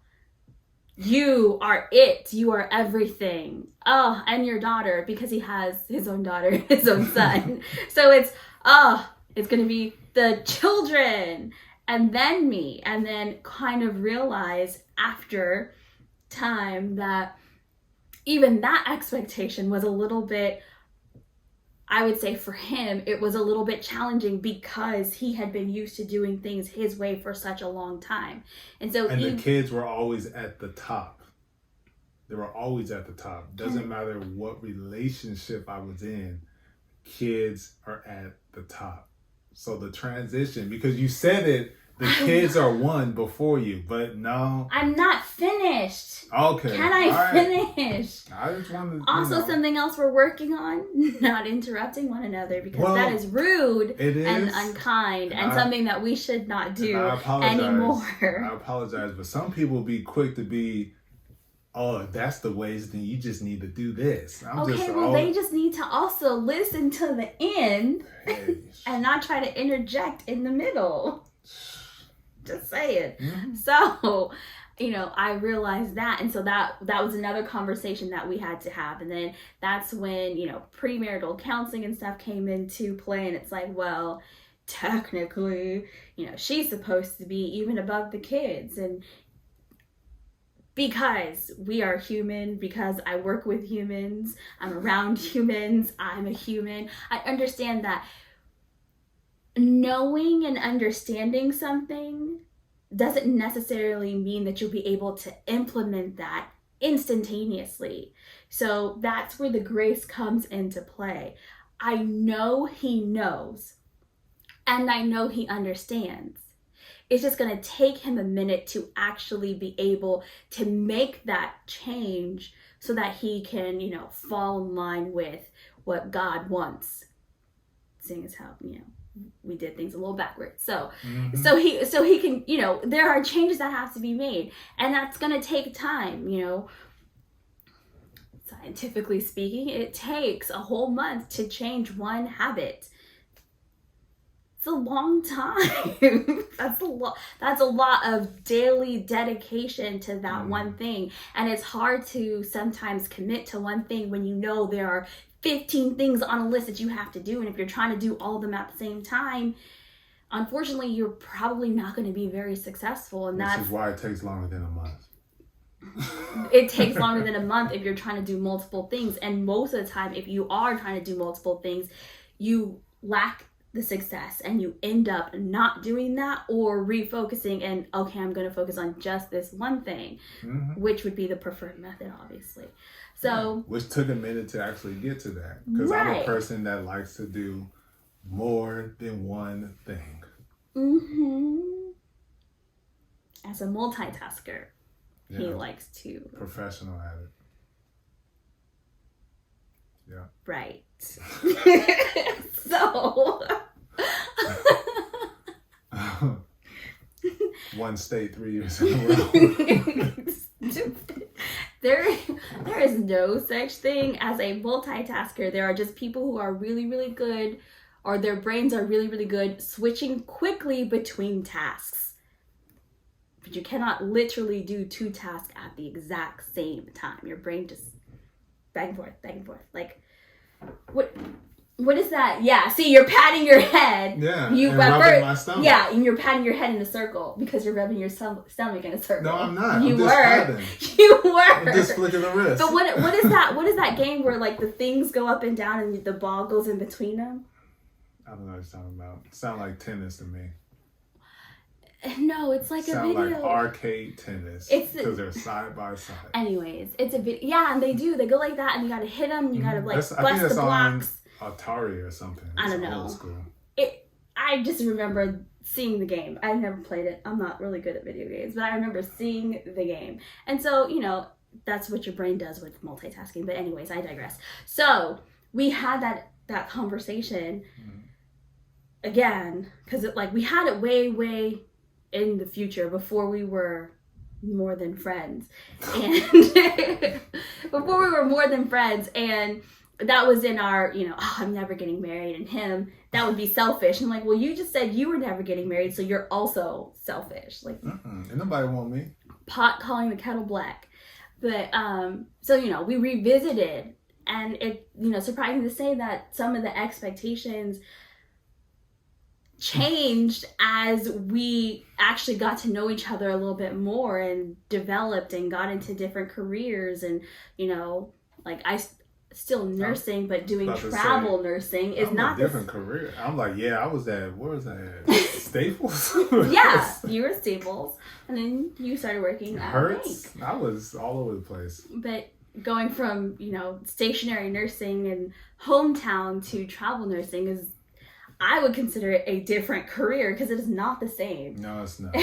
Speaker 2: you are it. You are everything. Oh, and your daughter, because he has his own daughter, his own son. So it's going to be the children and then me. And then kind of realize after time that even that expectation was a little bit, I would say for him, it was a little bit challenging because he had been used to doing things his way for such a long time. And so
Speaker 1: the kids were always at the top. They were always at the top. Doesn't matter what relationship I was in, kids are at the top. So the transition, because you said it, the kids are one before you, but no.
Speaker 2: I'm not finished.
Speaker 1: Okay.
Speaker 2: Can I finish?
Speaker 1: I just wanted to,
Speaker 2: Also, something else we're working on, not interrupting one another, because that is rude and unkind and something that we should not do anymore.
Speaker 1: I apologize, but some people be quick to be, oh, if that's the ways, then you just need to do this.
Speaker 2: They just need to also listen to the end and not try to interject in the middle. Just saying. Mm-hmm. So, I realized that. And so that was another conversation that we had to have. And then that's when, premarital counseling and stuff came into play. And it's like, well, technically, she's supposed to be even above the kids. And because we are human, because I work with humans, I'm around humans, I'm a human, I understand that knowing and understanding something doesn't necessarily mean that you'll be able to implement that instantaneously. So that's where the grace comes into play. I know he knows, and I know he understands. It's just going to take him a minute to actually be able to make that change so that he can, fall in line with what God wants. Seeing as how, we did things a little backwards. So, so he can, there are changes that have to be made, and that's going to take time, Scientifically speaking, it takes a whole month to change one habit. It's a long time. That's a lot of daily dedication to that one thing. And it's hard to sometimes commit to one thing when there are 15 things on a list that you have to do. And if you're trying to do all of them at the same time, unfortunately, you're probably not going to be very successful. And
Speaker 1: This is why it takes longer than a month.
Speaker 2: It takes longer than a month if you're trying to do multiple things. And most of the time, if you are trying to do multiple things, you lack the success and you end up not doing that or refocusing and, okay, I'm going to focus on just this one thing, which would be the preferred method, obviously. So,
Speaker 1: which took a minute to actually get to that, because I'm a person that likes to do more than one thing.
Speaker 2: As a multitasker, he likes to.
Speaker 1: Professional at it. Yeah.
Speaker 2: Right. So.
Speaker 1: One state 3 years in a row.
Speaker 2: There is no such thing as a multitasker. There are just people who are really, really good, or their brains are really, really good switching quickly between tasks. But you cannot literally do 2 tasks at the exact same time. Your brain just back and forth. Like, what is that? Yeah, see, you're patting your head.
Speaker 1: Yeah, and rubbing my stomach.
Speaker 2: Yeah, and you're patting your head in a circle because you're rubbing your stomach in a circle.
Speaker 1: No, I'm not.
Speaker 2: You
Speaker 1: I'm just
Speaker 2: were.
Speaker 1: patting.
Speaker 2: You were.
Speaker 1: I'm just flicking the wrist.
Speaker 2: But what is that? What is that game where like the things go up and down and the ball goes in between them?
Speaker 1: I don't know what you're talking about. Sound like tennis to me.
Speaker 2: No, it's like
Speaker 1: Sound
Speaker 2: a video.
Speaker 1: like arcade tennis.
Speaker 2: It's
Speaker 1: because they're side by side.
Speaker 2: Anyways, it's a video. Yeah, and they do. They go like that, and you gotta hit them. You gotta like bust
Speaker 1: I think
Speaker 2: the
Speaker 1: that's
Speaker 2: blocks.
Speaker 1: On Atari or something.
Speaker 2: I don't know.
Speaker 1: Old school.
Speaker 2: I just remember seeing the game. I've never played it. I'm not really good at video games, but I remember seeing the game. And so, you know, that's what your brain does with multitasking. But anyways, I digress. So we had that conversation again, because we had it way in the future before we were more than friends. And before we were more than friends, and that was in our, you know, I'm never getting married, and him, that would be selfish. And I'm like, well, you just said you were never getting married, so you're also selfish. Like,
Speaker 1: and nobody want me.
Speaker 2: Pot calling the kettle black. But so, you know, we revisited, and it, you know, surprising to say that some of the expectations changed as we actually got to know each other a little bit more and developed and got into different careers. And, you know, like still nursing, but doing travel nursing is not
Speaker 1: a different career. I'm like, yeah, I was at, where was I at? Staples?
Speaker 2: Yeah, you were at Staples, and then you started working at
Speaker 1: Hertz.
Speaker 2: a bank.
Speaker 1: I was all over the place.
Speaker 2: But going from, you know, stationary nursing and hometown to travel nursing is, I would consider it a different career because it is not the same.
Speaker 1: No, it's not.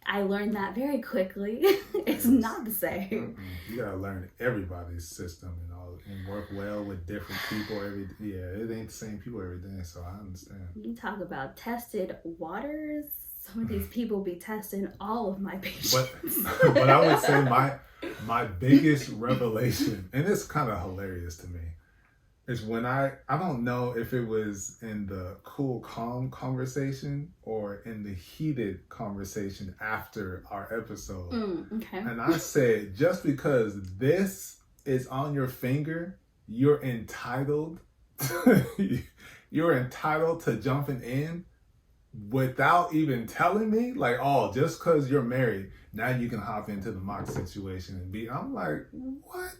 Speaker 2: I learned that very quickly. It's not the same.
Speaker 1: You gotta learn everybody's system and all, and work well with different people. It ain't the same people every day. So I understand.
Speaker 2: You talk about tested waters. Some of these people be testing all of my patients.
Speaker 1: But I would say my biggest revelation, and it's kind of hilarious to me, is when I don't know if it was in the cool, calm conversation or in the heated conversation after our episode.
Speaker 2: Okay.
Speaker 1: And I said, just because this is on your finger, you're entitled to jumping in without even telling me, like, oh, just because you're married, now you can hop into the mock situation and be. I'm like, what?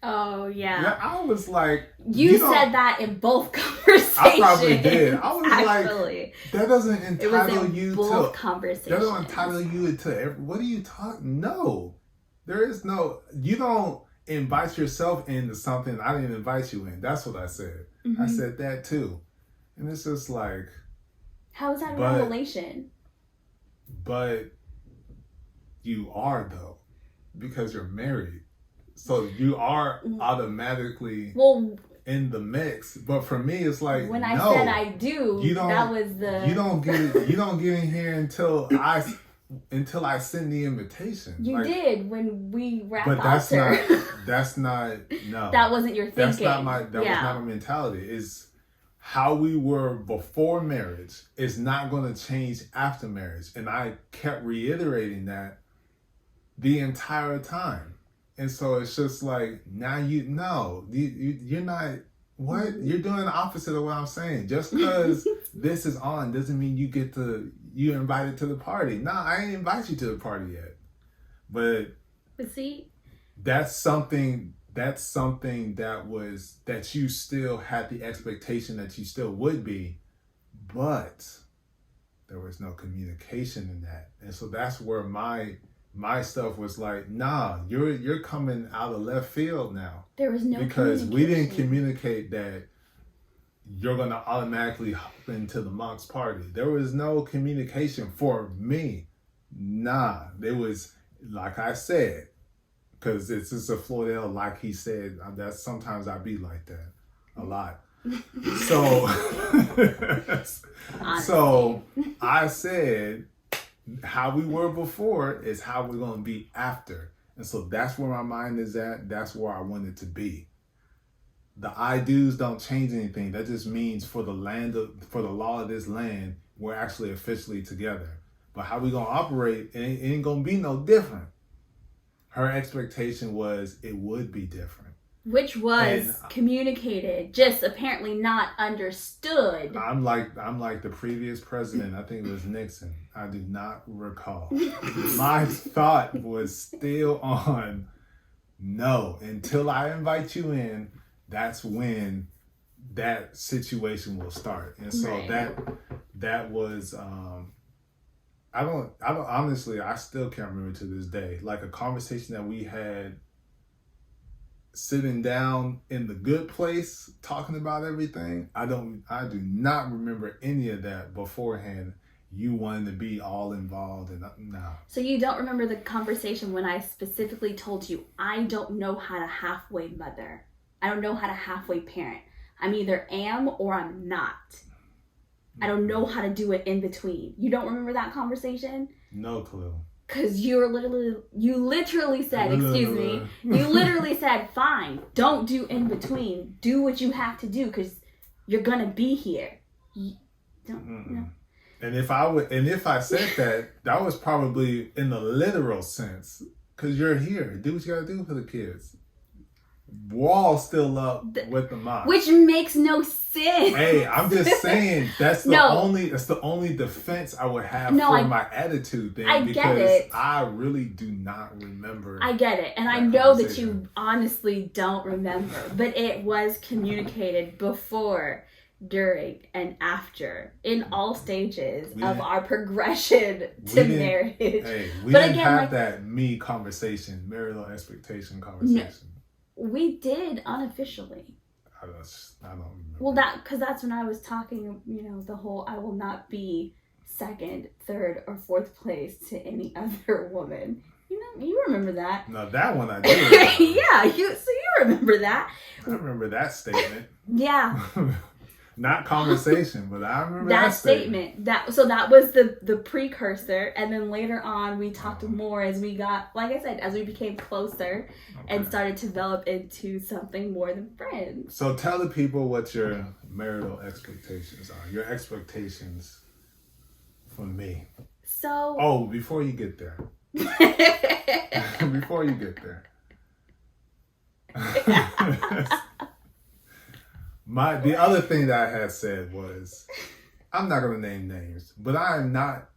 Speaker 2: Oh, yeah.
Speaker 1: I was like...
Speaker 2: You said that in both conversations.
Speaker 1: I probably did. I was
Speaker 2: actually.
Speaker 1: Like, that doesn't entitle you
Speaker 2: both conversations.
Speaker 1: That doesn't entitle you to... What are you talking... No. There is no... You don't invite yourself into something I didn't invite you in. That's what I said. Mm-hmm. I said that too. And it's just like...
Speaker 2: How is that a revelation?
Speaker 1: But you are, though. Because you're married. So you are automatically in the mix, but for me, it's like
Speaker 2: when I said I do, that was the
Speaker 1: you don't get in here until I send the invitation.
Speaker 2: You did when we wrapped.
Speaker 1: But that's not no.
Speaker 2: That wasn't your thinking.
Speaker 1: Was not my mentality. Is how we were before marriage is not going to change after marriage, and I kept reiterating that the entire time. And so it's just like, now you're not, what? You're doing the opposite of what I'm saying. Just because this is on doesn't mean you're invited to the party. No, I ain't invite you to the party yet. But
Speaker 2: see,
Speaker 1: that's something that you still had the expectation that you still would be, but there was no communication in that. And so that's where my stuff was like, nah, you're coming out of left field now.
Speaker 2: There was no
Speaker 1: because we didn't communicate that you're gonna automatically hop into the Mox party. There was no communication for me. Nah, there was, like I said, because it's just a Floydell, like he said. That's sometimes I be like that a lot. So I said, how we were before is how we're going to be after. And so that's where my mind is at. That's where I want it to be. The I do's don't change anything. That just means for the law of this land, we're actually officially together. But how we going to operate, it ain't going to be no different. Her expectation was it would be different.
Speaker 2: Which was communicated, just apparently not understood.
Speaker 1: I'm like the previous president. I think it was Nixon. I do not recall. My thought was still on no. Until I invite you in, that's when that situation will start. And so that was I don't honestly, I still can't remember to this day, like a conversation that we had sitting down in the good place talking about everything. I do not remember any of that beforehand. You wanting to be all involved, and no.
Speaker 2: So you don't remember the conversation when I specifically told you I don't know how to halfway mother. I don't know how to halfway parent. I'm either am or I'm not. I don't know how to do it in between. You don't remember that conversation?
Speaker 1: No clue.
Speaker 2: Because you literally said, you literally said, fine, don't do in between. Do what you have to do because you're going to be here. You know.
Speaker 1: And if I said that was probably in the literal sense, because you're here. Do what you got to do for the kids. Wall still up with the mom,
Speaker 2: which makes no sense.
Speaker 1: Hey, I'm just saying that's the only defense I would have for my attitude thing.
Speaker 2: I get it.
Speaker 1: I really do not remember.
Speaker 2: I get it, and I know that you honestly don't remember, but it was communicated before, during, and after in all stages of our progression to marriage.
Speaker 1: Hey, we didn't have that marital expectation conversation.
Speaker 2: No. We did unofficially.
Speaker 1: I don't remember.
Speaker 2: Well, because that's when I was talking, the whole I will not be second, third, or fourth place to any other woman. You remember that.
Speaker 1: No, that one I did.
Speaker 2: Yeah, you remember that.
Speaker 1: I remember that statement.
Speaker 2: Yeah.
Speaker 1: Not conversation, but I remember
Speaker 2: that statement. That was the precursor, and then later on we talked more as we got, like I said, as we became closer and started to develop into something more than friends.
Speaker 1: So tell the people what your marital expectations are. Your expectations from me.
Speaker 2: So.
Speaker 1: Before you get there. The other thing that I had said was, I'm not going to name names, but I am not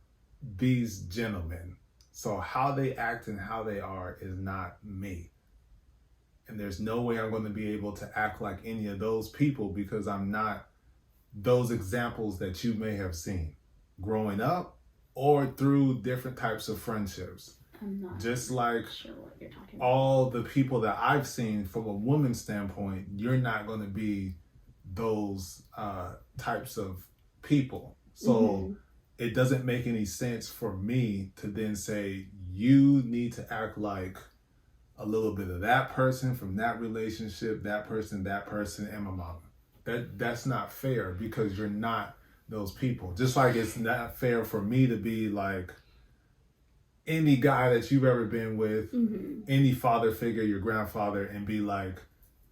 Speaker 1: these gentlemen. So how they act and how they are is not me. And there's no way I'm going to be able to act like any of those people because I'm not those examples that you may have seen growing up or through different types of friendships.
Speaker 2: I'm not
Speaker 1: just like
Speaker 2: sure what you're talking about.
Speaker 1: All the people that I've seen from a woman's standpoint, you're not going to be those types of people. So it doesn't make any sense for me to then say you need to act like a little bit of that person from that relationship, that person, and my mama. That's not fair because you're not those people. Just like it's not fair for me to be like any guy that you've ever been with, any father figure, your grandfather, and be like,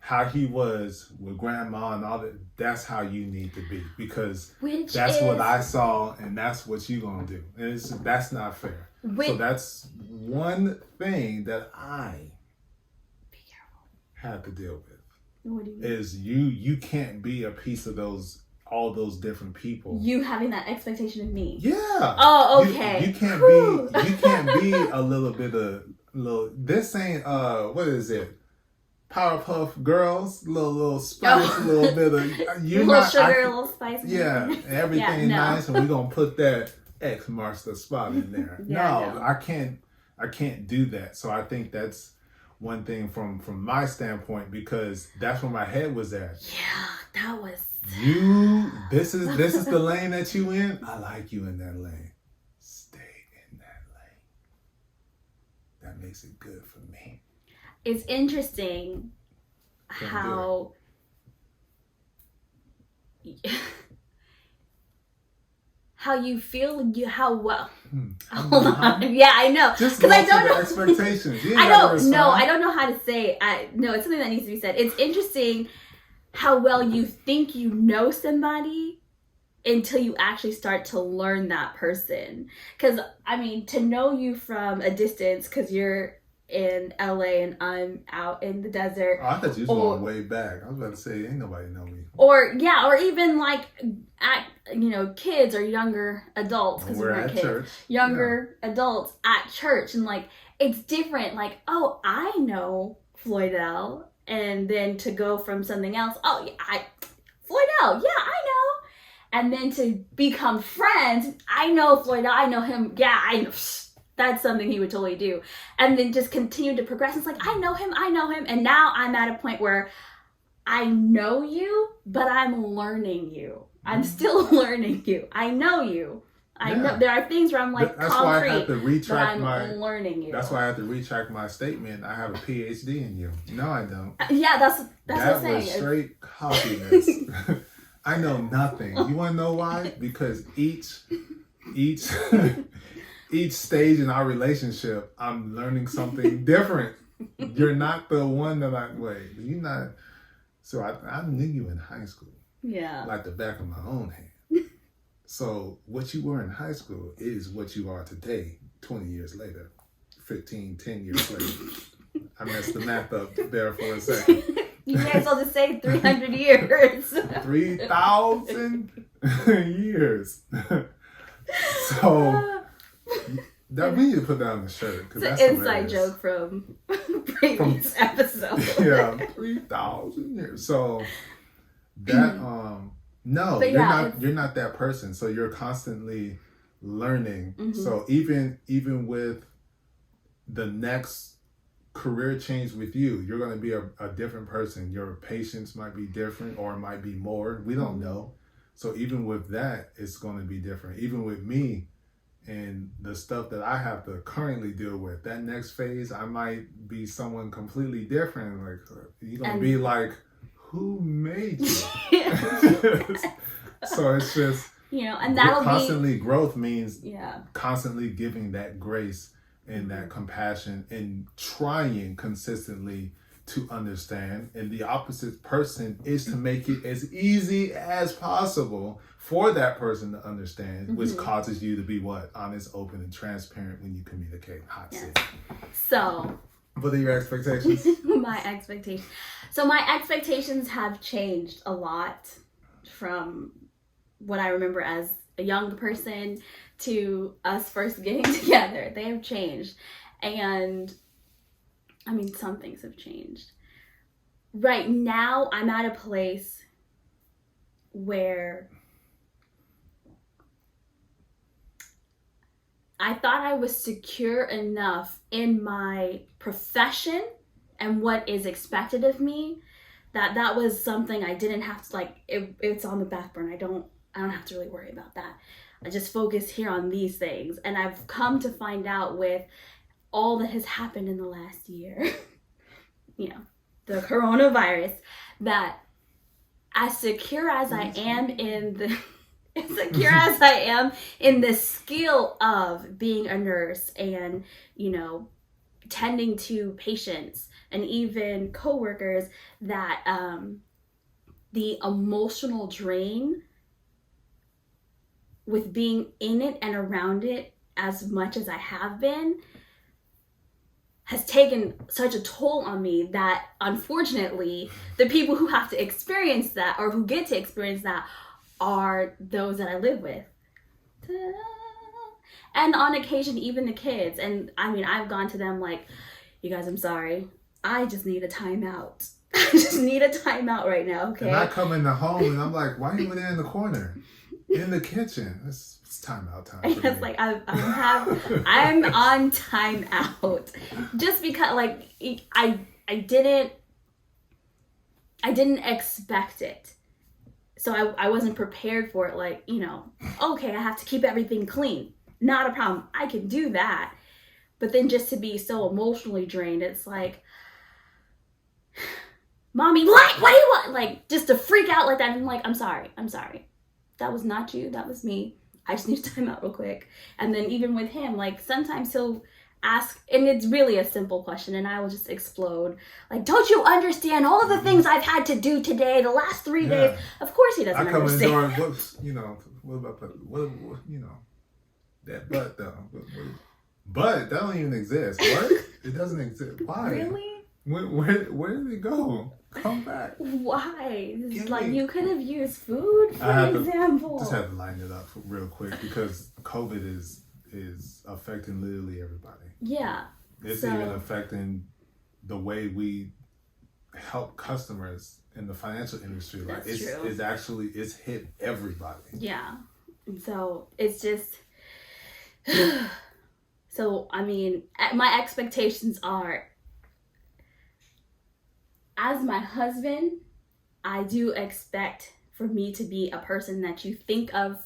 Speaker 1: how he was with grandma and all that, that's how you need to be because that's what I saw and that's what you're going to do. And that's not fair. So that's one thing that I had to deal with.
Speaker 2: What do you mean?
Speaker 1: Is you can't be a piece of all those different people.
Speaker 2: You having that expectation of me.
Speaker 1: Yeah.
Speaker 2: Oh, okay.
Speaker 1: You can't be a little bit of this ain't what is it? Powerpuff Girls, little spice, a little bit of
Speaker 2: you little sugar, a little spice.
Speaker 1: Yeah, everything nice, and we're gonna put that X marks the spot in there. No, I can't do that. So I think that's one thing from my standpoint because that's where my head was at.
Speaker 2: Yeah, that was
Speaker 1: This is the lane that you in. I like you in that lane. Stay in that lane. That makes it good for me.
Speaker 2: It's interesting how you feel how well. Hold on. Yeah, I know.
Speaker 1: Just because I don't know expectations.
Speaker 2: I don't know how to say. It's something that needs to be said. It's interesting how well you think you know somebody until you actually start to learn that person. Because to know you from a distance, because you're in LA and I'm out in the desert.
Speaker 1: Oh, I thought you was going way back. I was about to say, ain't nobody know me.
Speaker 2: Or even like kids or younger adults, because we're at kids, church. Younger adults at church, and like it's different. Like, oh, I know Floydell, and then to go from something else. Oh, yeah, Floydell know. Yeah, I know. And then to become friends, I know Floyd, I know him. Yeah, I know. That's something he would totally do. And then just continue to progress. It's like, I know him. And now I'm at a point where I know you, but I'm learning you. I'm still learning you. I know you. I know there are things where I'm like,
Speaker 1: that's
Speaker 2: concrete,
Speaker 1: why I have to retract
Speaker 2: I'm learning you.
Speaker 1: That's why I have to retract my statement. I have a PhD in you. No, I don't.
Speaker 2: Yeah, that's what I'm saying.
Speaker 1: That was straight cockiness. I know nothing. You want to know why? Because each stage in our relationship, I'm learning something different. You're not the one that you're not. So I knew you in high school.
Speaker 2: Yeah.
Speaker 1: Like the back of my own hand. So what you were in high school is what you are today, 20 years later, 10 years later. I messed the math up there for a second.
Speaker 2: You may as well just say 300 years.
Speaker 1: 3,000 years. So that we need to put that on the shirt.
Speaker 2: It's an inside joke from previous episode.
Speaker 1: Yeah, 3,000 years. So that no, you're not that person. So you're constantly learning. Mm-hmm. So even with the next career change with you, you're going to be a different person. Your patience might be different, or it might be more. We don't know. So even with that, it's going to be different. Even with me and the stuff that I have to currently deal with, that next phase, I might be someone completely different. Like you're going to be like, who made you? So it's just,
Speaker 2: and that'll
Speaker 1: constantly growth means constantly giving that grace and that compassion and trying consistently to understand. And the opposite person is to make it as easy as possible for that person to understand, which causes you to be honest, open, and transparent when you communicate. Hot seat.
Speaker 2: So
Speaker 1: what are your expectations?
Speaker 2: My expectations. So my expectations have changed a lot from what I remember as a young person to us first getting together. They have changed. And I mean, some things have changed. Right now, I'm at a place where I thought I was secure enough in my profession and what is expected of me that was something I didn't have to it's on the back burner. I don't have to really worry about that. I just focus here on these things. And I've come to find out with all that has happened in the last year, the coronavirus, that as secure as I am in the skill of being a nurse and, tending to patients and even coworkers, that the emotional drain with being in it and around it as much as I have been has taken such a toll on me that, unfortunately, the people who have to experience that, or who get to experience that, are those that I live with. Ta-da! And on occasion, even the kids. And I mean, I've gone to them like, you guys, I'm sorry. I just need a timeout. I just need a timeout right now, okay?
Speaker 1: And I come in the home and I'm like, why are you there in the corner? In the kitchen. It's timeout time.
Speaker 2: It's like I'm on timeout. Just because I didn't expect it. So I wasn't prepared for it. Okay, I have to keep everything clean. Not a problem. I can do that. But then just to be so emotionally drained, it's like, Mommy, what do you want? Just to freak out like that. And I'm like, I'm sorry. That was not you. That was me. I just need to time out real quick. And then even with him, sometimes he'll ask, and it's really a simple question, and I will just explode. Don't you understand all of the things I've had to do today, the last 3 days? Of course he doesn't understand.
Speaker 1: I come in the door, what about that butt though? But that don't even exist. What? It doesn't exist. Why?
Speaker 2: Really?
Speaker 1: Where did it go? Come back.
Speaker 2: Why? You could have used food, for example.
Speaker 1: Just have to line it up real quick because COVID is affecting literally everybody.
Speaker 2: Yeah.
Speaker 1: It's even affecting the way we help customers in the financial industry. Like
Speaker 2: That's true.
Speaker 1: It's hit everybody.
Speaker 2: Yeah. And so it's just so I mean, my expectations are, as my husband, I do expect for me to be a person that you think of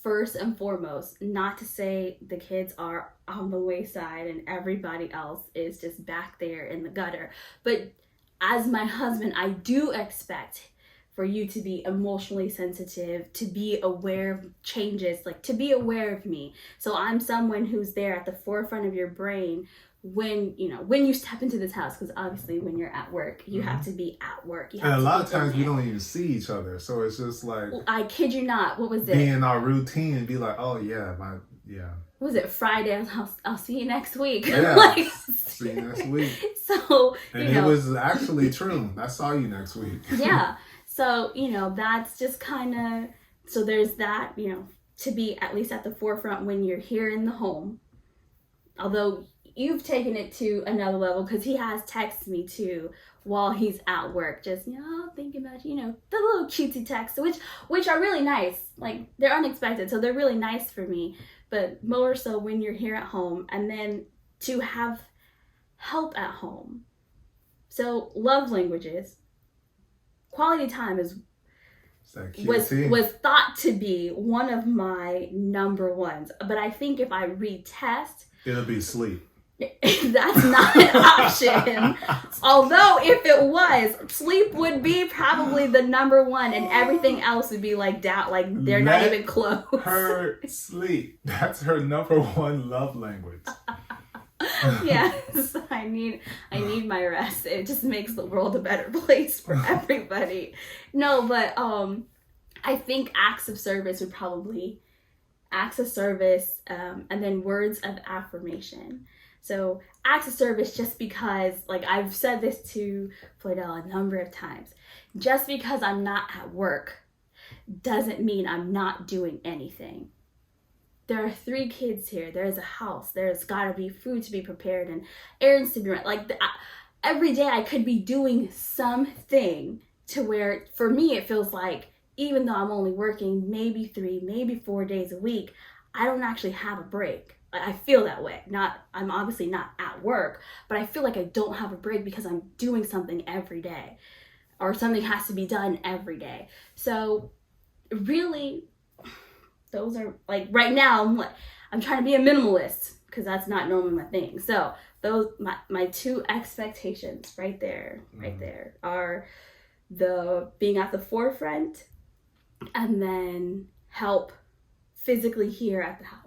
Speaker 2: first and foremost. Not to say the kids are on the wayside and everybody else is just back there in the gutter, but as my husband, I do expect for you to be emotionally sensitive, to be aware of changes, like to be aware of me. So I'm someone who's there at the forefront of your brain when you step into this house, because obviously when you're at work, you have to be at work. You have
Speaker 1: And a
Speaker 2: to
Speaker 1: lot
Speaker 2: be
Speaker 1: of times
Speaker 2: in
Speaker 1: we
Speaker 2: there.
Speaker 1: don't even see each other, so it's just like,
Speaker 2: I kid you not. What was
Speaker 1: be
Speaker 2: it?
Speaker 1: in our routine and be like, oh yeah,
Speaker 2: What was it? Friday? I'll see you next week.
Speaker 1: Yeah.
Speaker 2: Like,
Speaker 1: see you next week.
Speaker 2: so
Speaker 1: And it was actually true. I saw you next week.
Speaker 2: Yeah. So, that's just kind of, so there's that, to be at least at the forefront when you're here in the home. Although you've taken it to another level, because he has texted me too while he's at work, just, thinking about, the little cutesy texts, which are really nice. Like, they're unexpected, so they're really nice for me. But more so when you're here at home, and then to have help at home. So, love languages. Quality time was thought to be one of my number ones. But I think if I retest,
Speaker 1: it'll be sleep.
Speaker 2: That's not an option. Although if it was, sleep would be probably the number one, and everything else would be like doubt, like they're not even close.
Speaker 1: Her sleep. That's her number one love language.
Speaker 2: Yes, I need my rest. It just makes the world a better place for everybody. No, but I think acts of service would probably and then words of affirmation. So acts of service, just because, like I've said this to Floydell a number of times, just because I'm not at work doesn't mean I'm not doing anything. There are 3 kids here. There's a house. There's got to be food to be prepared and errands to be run. Like every day I could be doing something to where, for me, it feels like even though I'm only working maybe 3, maybe 4 days a week, I don't actually have a break. I feel that way. I'm obviously not at work, but I feel like I don't have a break because I'm doing something every day, or something has to be done every day. So really, those are, like, right now I'm trying to be a minimalist because that's not normally my thing. So those my 2 expectations right there are the being at the forefront, and then help physically here at the house.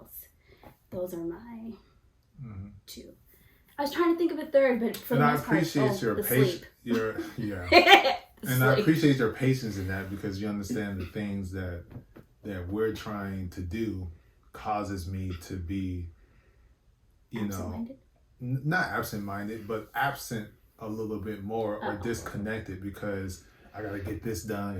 Speaker 2: Those are my 2. I was trying to think of a third, but for the most part,
Speaker 1: I appreciate your patience. And I appreciate your patience in that, because you understand the things that we're trying to do causes me to be,
Speaker 2: absent-minded?
Speaker 1: Not absent-minded, but absent a little bit more, or disconnected, because I got to get this done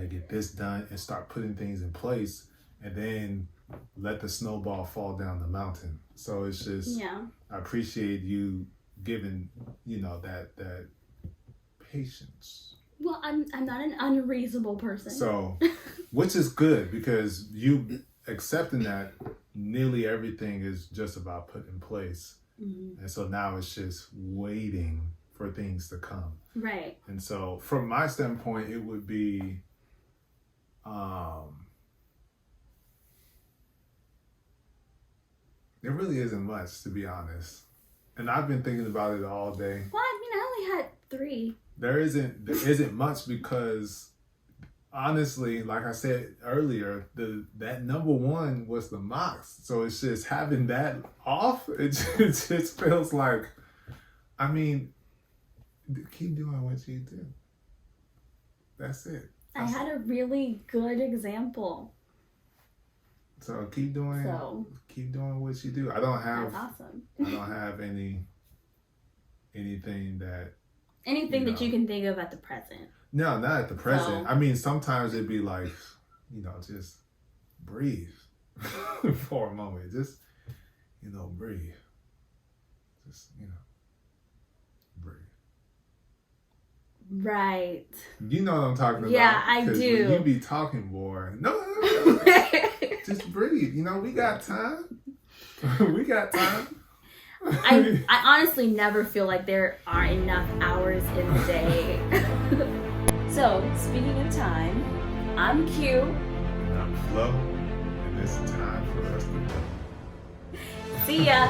Speaker 1: and start putting things in place, and then let the snowball fall down the mountain. So it's just, I appreciate you giving, that patience.
Speaker 2: Well, I'm not an unreasonable person.
Speaker 1: So, which is good, because you accepting that nearly everything is just about put in place. Mm-hmm. And so now it's just waiting for things to come.
Speaker 2: Right.
Speaker 1: And so from my standpoint, it would be, there really isn't much, to be honest. And I've been thinking about it all day.
Speaker 2: Well, I only had 3.
Speaker 1: There isn't much, because honestly, like I said earlier, that number 1 was the mocks. So it's just having that off. It just feels like, keep doing what you do. That's it.
Speaker 2: I had a really good example.
Speaker 1: So keep doing what you do. I don't have.
Speaker 2: That's awesome.
Speaker 1: I don't have anything that.
Speaker 2: Anything that you can think of at the present.
Speaker 1: No, not at the present. So, sometimes it'd be like, just breathe for a moment. Just, breathe. Just, breathe.
Speaker 2: Right.
Speaker 1: You know what I'm talking about.
Speaker 2: Yeah, I
Speaker 1: 'Cause
Speaker 2: do.
Speaker 1: when you be talking, boy. No. Just breathe. You know, we got time. We got time.
Speaker 2: I honestly never feel like there are enough hours in the day. So, speaking of time, I'm Q.
Speaker 1: And I'm Flo. And it's time for us to go.
Speaker 2: See ya.